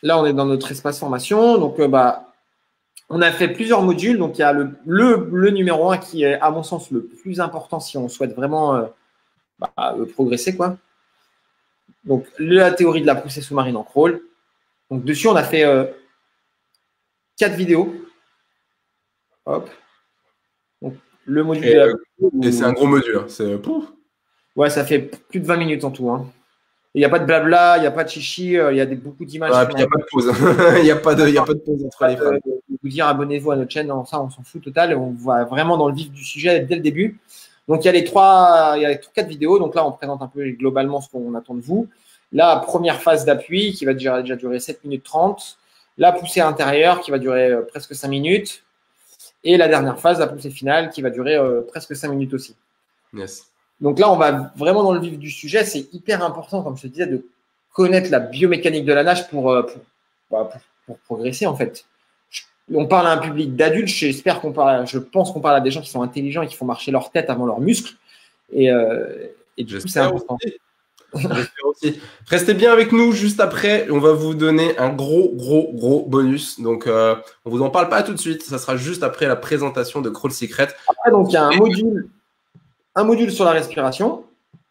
là, on est dans notre espace formation. Donc, on a fait plusieurs modules. Donc, il y a le numéro 1 qui est, à mon sens, le plus important si on souhaite vraiment progresser, quoi. Donc, la théorie de la poussée sous-marine en crawl. Donc, dessus, on a fait 4 vidéos. Hop. Donc, le module et c'est un gros module. Ouais, ça fait plus de 20 minutes en tout. Hein. Il n'y a pas de blabla, il n'y a pas de chichi, il y a beaucoup d'images. Il n'y a pas de pause. Il n'y a pas de pause entre les phrases. Vous dire abonnez-vous à notre chaîne, non, ça on s'en fout total. On va vraiment dans le vif du sujet dès le début. Donc il y a les 4 vidéos. Donc là, on présente un peu globalement ce qu'on attend de vous. La première phase d'appui qui va déjà durer 7 minutes 30. La poussée intérieure qui va durer presque 5 minutes. Et la dernière phase, la poussée finale, qui va durer presque 5 minutes aussi. Yes. Donc là, on va vraiment dans le vif du sujet. C'est hyper important, comme je te disais, de connaître la biomécanique de la nage pour progresser, en fait. On parle à un public d'adultes. Je pense qu'on parle à des gens qui sont intelligents et qui font marcher leur tête avant leurs muscles. Et du coup, c'est important. J'espère aussi. Restez bien avec nous juste après. On va vous donner un gros bonus. Donc, on vous en parle pas tout de suite. Ça sera juste après la présentation de Crawl Secret. Après, donc, il y a un module sur la respiration.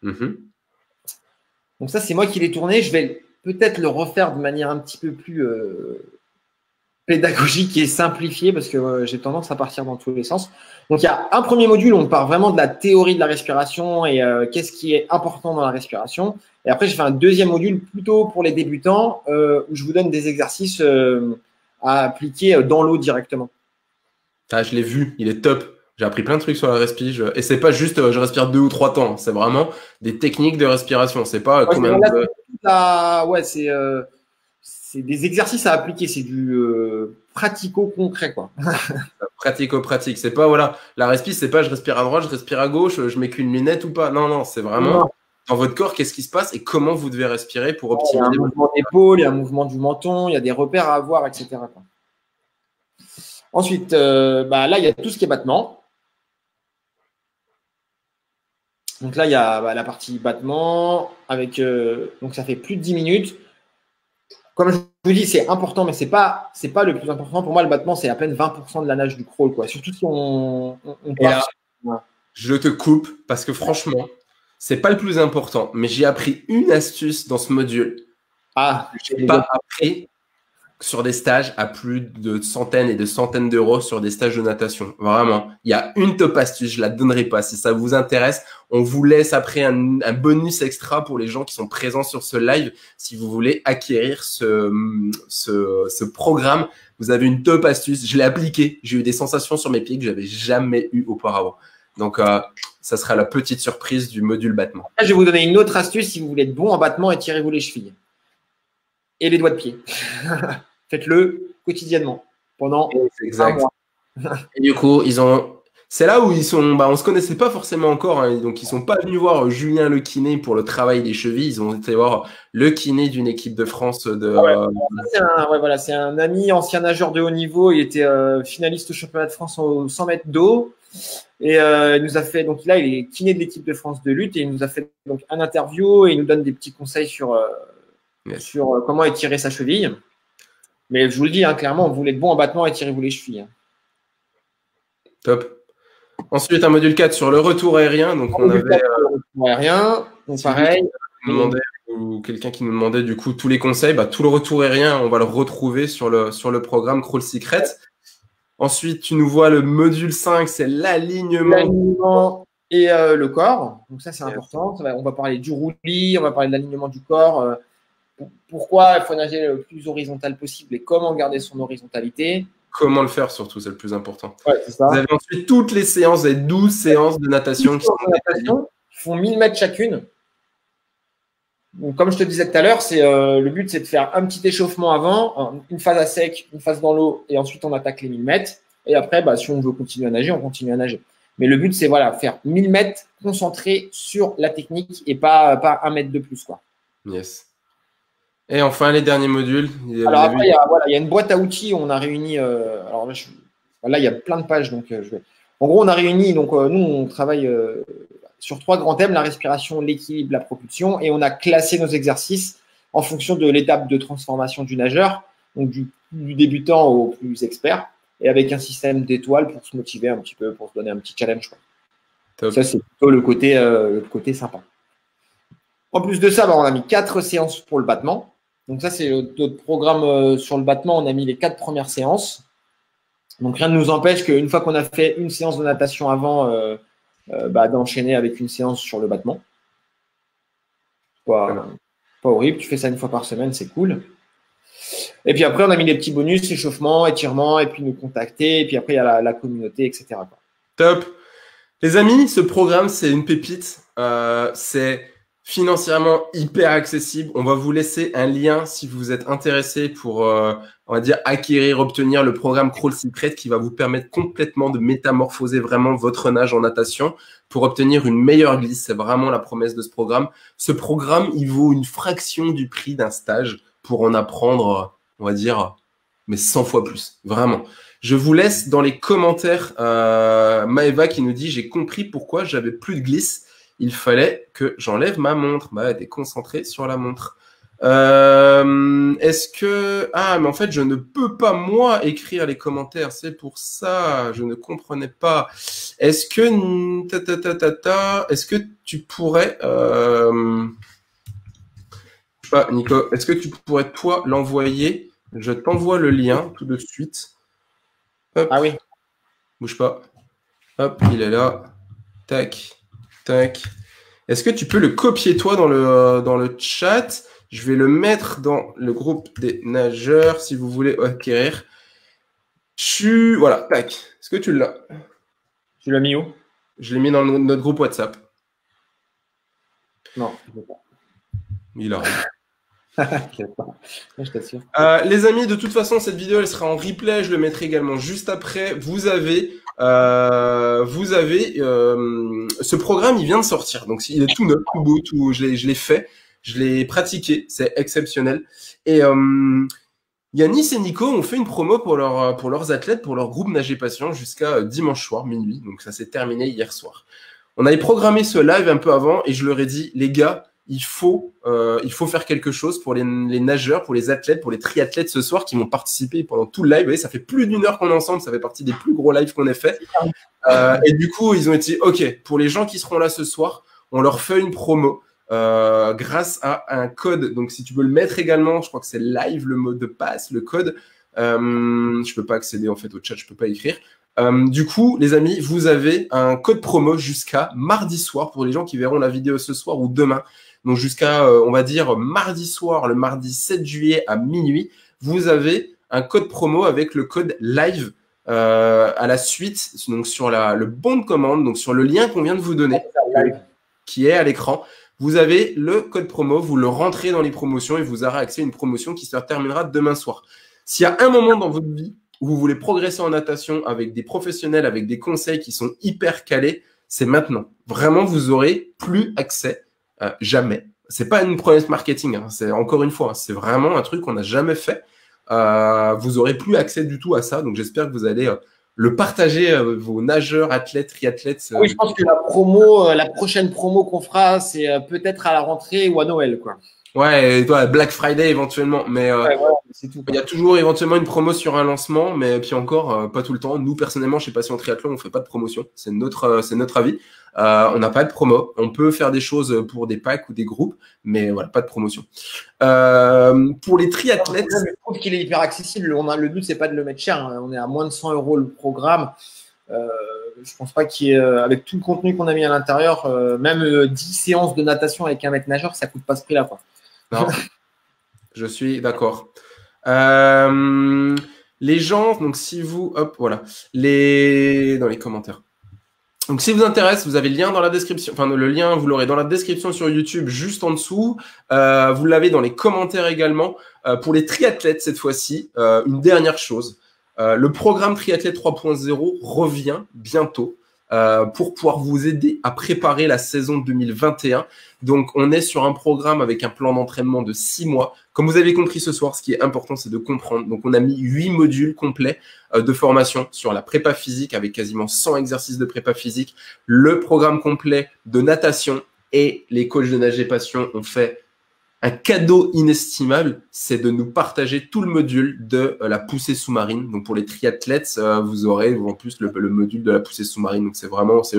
Donc, ça, c'est moi qui l'ai tourné. Je vais peut-être le refaire de manière un petit peu plus pédagogique et simplifiée parce que j'ai tendance à partir dans tous les sens. Donc, il y a un premier module où on part vraiment de la théorie de la respiration et qu'est-ce qui est important dans la respiration. Et après, je fais un deuxième module plutôt pour les débutants où je vous donne des exercices à appliquer dans l'eau directement. Ah, je l'ai vu, il est top. J'ai appris plein de trucs sur la respi. Et c'est pas juste je respire 2 ou 3 temps. C'est vraiment des techniques de respiration. C'est pas combien de… c'est des exercices à appliquer. C'est du pratico-concret, quoi. Pratico-pratique. C'est pas, voilà, la respi, c'est pas je respire à droite, je respire à gauche, je mets qu'une lunette ou pas. Non, c'est vraiment dans votre corps, qu'est-ce qui se passe et comment vous devez respirer pour optimiser. Il y a un mouvement d'épaule, il y a un mouvement du menton, il y a des repères à avoir, etc., quoi. Ensuite, là, il y a tout ce qui est battement. Donc là, il y a la partie battement avec donc ça fait plus de 10 minutes. Comme je vous dis, c'est important, mais c'est pas le plus important. Pour moi, le battement, c'est à peine 20% de la nage du crawl, quoi. Surtout si on part. Je te coupe parce que franchement, c'est pas le plus important, mais j'ai appris une astuce dans ce module. J'ai pas appris sur des stages à plus de centaines et de centaines d'euros sur des stages de natation. Vraiment, il y a une top astuce, je la donnerai pas. Si ça vous intéresse, on vous laisse après un bonus extra pour les gens qui sont présents sur ce live. Si vous voulez acquérir ce programme, vous avez une top astuce. Je l'ai appliqué. J'ai eu des sensations sur mes pieds que j'avais jamais eu auparavant. Donc, ça sera la petite surprise du module battement. Là, je vais vous donner une autre astuce si vous voulez être bon en battement, étirez-vous les chevilles et les doigts de pied. Faites-le quotidiennement pendant un mois. Et du coup, c'est là où ils sont. On se connaissait pas forcément encore, hein, donc ils sont pas venus voir Julien le kiné pour le travail des chevilles. Ils ont été voir le kiné d'une équipe de France c'est un ami ancien nageur de haut niveau. Il était finaliste au championnat de France au 100 mètres d'eau. Et il nous a fait, donc là, il est kiné de l'équipe de France de lutte et il nous a fait donc un interview et il nous donne des petits conseils sur comment étirer sa cheville. Mais je vous le dis, hein, clairement, vous voulez être bon en battement, étirez-vous les chevilles. Top. Ensuite, un module 4 sur le retour aérien. Donc, on avait le retour aérien, donc pareil. Ou quelqu'un qui nous demandait du coup tous les conseils, tout le retour aérien, on va le retrouver sur le programme Crawl Secret. Ensuite, tu nous vois le module 5, c'est l'alignement. L'alignement et le corps. Donc ça, c'est important. On va parler du roulis, on va parler de l'alignement du corps. Pourquoi il faut nager le plus horizontal possible et comment garder son horizontalité. Comment le faire surtout, c'est le plus important. Ouais, c'est ça. Vous avez ensuite toutes les séances, vous avez 12 séances de natation qui font 1000 mètres chacune. Donc, comme je te disais tout à l'heure, le but, c'est de faire un petit échauffement avant, une phase à sec, une phase dans l'eau, et ensuite on attaque les 1000 mètres. Et après, si on veut continuer à nager, on continue à nager. Mais le but, c'est faire 1000 mètres concentrés sur la technique et pas 1 mètre de plus, quoi. Yes. Et enfin, les derniers modules. Alors après, il y a une boîte à outils où on a réuni. Alors là, il y a plein de pages. Donc, en gros, on a réuni. Donc, nous, on travaille sur 3 grands thèmes, la respiration, l'équilibre, la propulsion. Et on a classé nos exercices en fonction de l'étape de transformation du nageur, donc du débutant au plus expert, et avec un système d'étoiles pour se motiver un petit peu, pour se donner un petit challenge, quoi. Ça, c'est plutôt le côté sympa. En plus de ça, on a mis 4 séances pour le battement. Donc ça, c'est notre programme sur le battement. On a mis les 4 premières séances. Donc rien ne nous empêche qu'une fois qu'on a fait une séance de natation avant, d'enchaîner avec une séance sur le battement. Pas horrible, tu fais ça une fois par semaine, c'est cool. Et puis après, on a mis des petits bonus, échauffement, étirement, et puis nous contacter. Et puis après, il y a la communauté, etc. quoi. Top. Les amis, ce programme, c'est une pépite. C'est financièrement hyper accessible. On va vous laisser un lien si vous êtes intéressé pour, on va dire, acquérir, obtenir le programme Crawl Secret qui va vous permettre complètement de métamorphoser vraiment votre nage en natation pour obtenir une meilleure glisse. C'est vraiment la promesse de ce programme. Ce programme, il vaut une fraction du prix d'un stage pour en apprendre, on va dire, mais 100 fois plus. Vraiment. Je vous laisse dans les commentaires Maëva qui nous dit « J'ai compris pourquoi j'avais plus de glisse. Il fallait que j'enlève ma montre. » Bah, t'es concentré sur la montre. Est-ce que… Ah, mais en fait, je ne peux pas, moi, écrire les commentaires. C'est pour ça. Je ne comprenais pas. Est-ce que… Est-ce que tu pourrais… Je sais pas, Nico. Est-ce que tu pourrais, toi, l'envoyer? Je t'envoie le lien tout de suite. Hop. Ah oui. Bouge pas. Hop, il est là. Tac, tac. Est-ce que tu peux le copier toi dans le chat? Je vais le mettre dans le groupe des nageurs si vous voulez acquérir. Voilà, tac. Est-ce que tu l'as? Tu l'as mis où? Je l'ai mis dans notre groupe WhatsApp. Non, je ne veux pas. Il arrive. Je t'assure. Les amis, de toute façon, cette vidéo, elle sera en replay. Je le mettrai également juste après. Vous avez ce programme, il vient de sortir. Donc, il est tout neuf, tout beau, tout. Je l'ai fait, je l'ai pratiqué. C'est exceptionnel. Et Yanis et Nico ont fait une promo pour leurs athlètes, pour leur groupe Nager Passion jusqu'à dimanche soir, minuit. Donc, ça s'est terminé hier soir. On avait programmé ce live un peu avant et je leur ai dit, les gars, il faut faire quelque chose pour les nageurs, pour les athlètes, pour les triathlètes ce soir qui vont participer pendant tout le live. Vous voyez, ça fait plus d'1 heure qu'on est ensemble, ça fait partie des plus gros lives qu'on ait fait. Et du coup, ils ont été OK, pour les gens qui seront là ce soir, on leur fait une promo grâce à un code. Donc, si tu veux le mettre également, je crois que c'est live le mot de passe, le code. Je peux pas accéder en fait au chat, je peux pas écrire. Du coup, les amis, vous avez un code promo jusqu'à mardi soir pour les gens qui verront la vidéo ce soir ou demain. Donc, jusqu'à, on va dire, mardi soir, le mardi 7 juillet à minuit, vous avez un code promo avec le code live à la suite, donc sur le bon de commande, donc sur le lien qu'on vient de vous donner, qui est à l'écran. Vous avez le code promo, vous le rentrez dans les promotions et vous aurez accès à une promotion qui se terminera demain soir. S'il y a un moment dans votre vie où vous voulez progresser en natation avec des professionnels, avec des conseils qui sont hyper calés, c'est maintenant. Vraiment, vous aurez plus accès. Jamais. C'est pas une promesse marketing. Hein. C'est encore une fois, c'est vraiment un truc qu'on n'a jamais fait. Vous aurez plus accès du tout à ça. Donc j'espère que vous allez le partager vos nageurs, athlètes, triathlètes. Oui, je pense que la prochaine promo qu'on fera, c'est peut-être à la rentrée ou à Noël, quoi. Ouais, et toi, Black Friday éventuellement, mais ouais, c'est tout. Il y a toujours éventuellement une promo sur un lancement, mais puis encore pas tout le temps. Nous personnellement, chez Passion Triathlon, on fait pas de promotion. C'est notre avis. On n'a pas de promo. On peut faire des choses pour des packs ou des groupes, mais voilà, pas de promotion. Pour les triathlètes, je trouve qu'il est hyper accessible. Le but c'est pas de le mettre cher. Hein. On est à moins de 100 € le programme. Je pense pas qu'il y ait, avec tout le contenu qu'on a mis à l'intérieur, même 10 séances de natation avec un maître nageur, ça coûte pas ce prix-là, quoi. Non, je suis d'accord. Les gens, donc si vous, hop, voilà, dans les commentaires. Donc si vous intéresse, vous avez le lien dans la description, enfin le lien, vous l'aurez dans la description sur YouTube, juste en dessous. Vous l'avez dans les commentaires également. Pour les triathlètes cette fois-ci, une dernière chose. Le programme Triathlète 3.0 revient bientôt pour pouvoir vous aider à préparer la saison 2021. Donc, on est sur un programme avec un plan d'entraînement de 6 mois. Comme vous avez compris ce soir, ce qui est important, c'est de comprendre. Donc, on a mis 8 modules complets de formation sur la prépa physique avec quasiment 100 exercices de prépa physique. Le programme complet de natation et les coachs de Nager Passion ont fait un cadeau inestimable, c'est de nous partager tout le module de la poussée sous-marine. Donc, pour les triathlètes, vous aurez en plus le module de la poussée sous-marine. Donc, c'est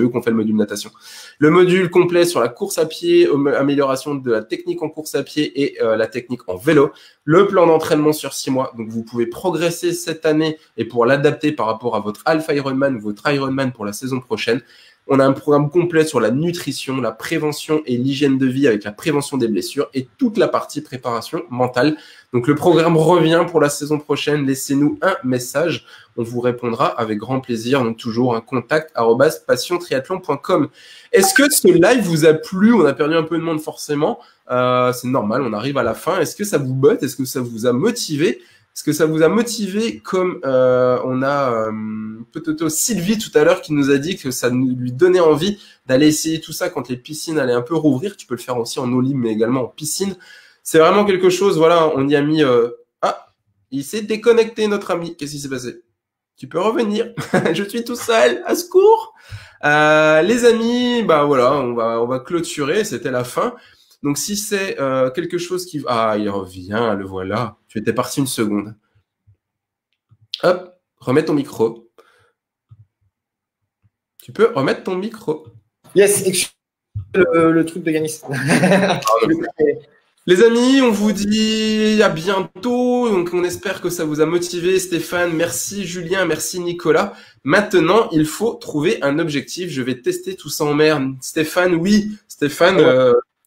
eux qui ont fait le module natation. Le module complet sur la course à pied, amélioration de la technique en course à pied et la technique en vélo. Le plan d'entraînement sur 6 mois. Donc, vous pouvez progresser cette année et pour l'adapter par rapport à votre Alpha Ironman ou votre Ironman pour la saison prochaine. On a un programme complet sur la nutrition, la prévention et l'hygiène de vie avec la prévention des blessures et toute la partie préparation mentale. Donc, le programme revient pour la saison prochaine. Laissez-nous un message. On vous répondra avec grand plaisir. Donc, toujours un contact@passiontriathlon.com. Est-ce que ce live vous a plu? On a perdu un peu de monde forcément. C'est normal, on arrive à la fin. Est-ce que ça vous botte? Est-ce que ça vous a motivé? Est-ce que ça vous a motivé comme on a peut-être Sylvie tout à l'heure qui nous a dit que ça lui donnait envie d'aller essayer tout ça quand les piscines allaient un peu rouvrir. Tu peux le faire aussi en eau libre, mais également en piscine. C'est vraiment quelque chose, voilà, on y a mis... Ah, il s'est déconnecté notre ami. Qu'est-ce qui s'est passé? Tu peux revenir. Je suis tout seul. À secours. Les amis, bah voilà, on va clôturer. C'était la fin. Donc, si c'est quelque chose qui... Ah, il revient, le voilà. Tu étais parti une seconde. Hop, remets ton micro. Tu peux remettre ton micro. Yes, le truc de Yanis. Les amis, on vous dit à bientôt. Donc, on espère que ça vous a motivé. Stéphane, merci Julien, merci Nicolas. Maintenant, il faut trouver un objectif. Je vais tester tout ça en mer. Stéphane, oui. Stéphane,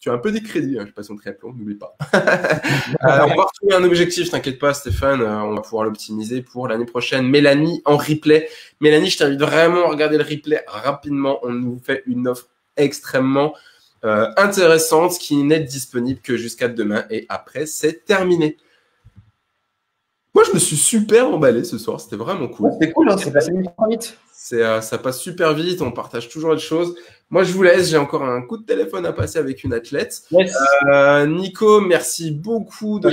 tu as un peu des crédits. Je passe en triathlon, n'oublie pas. On va retrouver un objectif, t'inquiète pas Stéphane. On va pouvoir l'optimiser pour l'année prochaine. Mélanie, en replay. Mélanie, je t'invite vraiment à regarder le replay rapidement. On nous fait une offre extrêmement intéressante qui n'est disponible que jusqu'à demain et après c'est terminé. Moi je me suis super emballé ce soir, c'était vraiment cool. C'était cool, hein, c'est passé vite. Ça passe super vite, on partage toujours les choses. Moi je vous laisse, j'ai encore un coup de téléphone à passer avec une athlète. Yes. Nico, merci beaucoup de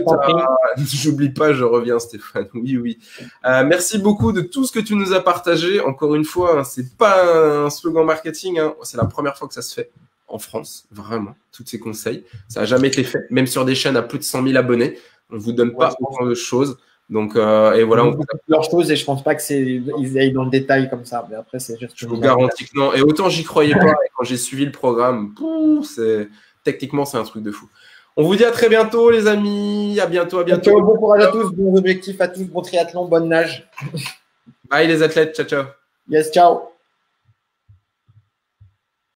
J'oublie pas, je reviens Stéphane. Oui. Merci beaucoup de tout ce que tu nous as partagé. Encore une fois, hein, c'est pas un slogan marketing, hein, c'est la première fois que ça se fait en France, vraiment, tous ces conseils. Ça n'a jamais été fait, même sur des chaînes à plus de 100 000 abonnés. On ne vous donne pas autant de choses. Donc, et voilà. On plusieurs choses et je pense pas qu'ils aillent dans le détail comme ça. Mais après, c'est juste. Je vous garantis que non. Et autant j'y croyais pas, et quand j'ai suivi le programme, techniquement, c'est un truc de fou. On vous dit à très bientôt, les amis. À bientôt. Bon courage à tous, bons objectifs à tous, bon triathlon, bonne nage. Bye, les athlètes. Ciao, ciao. Yes, ciao.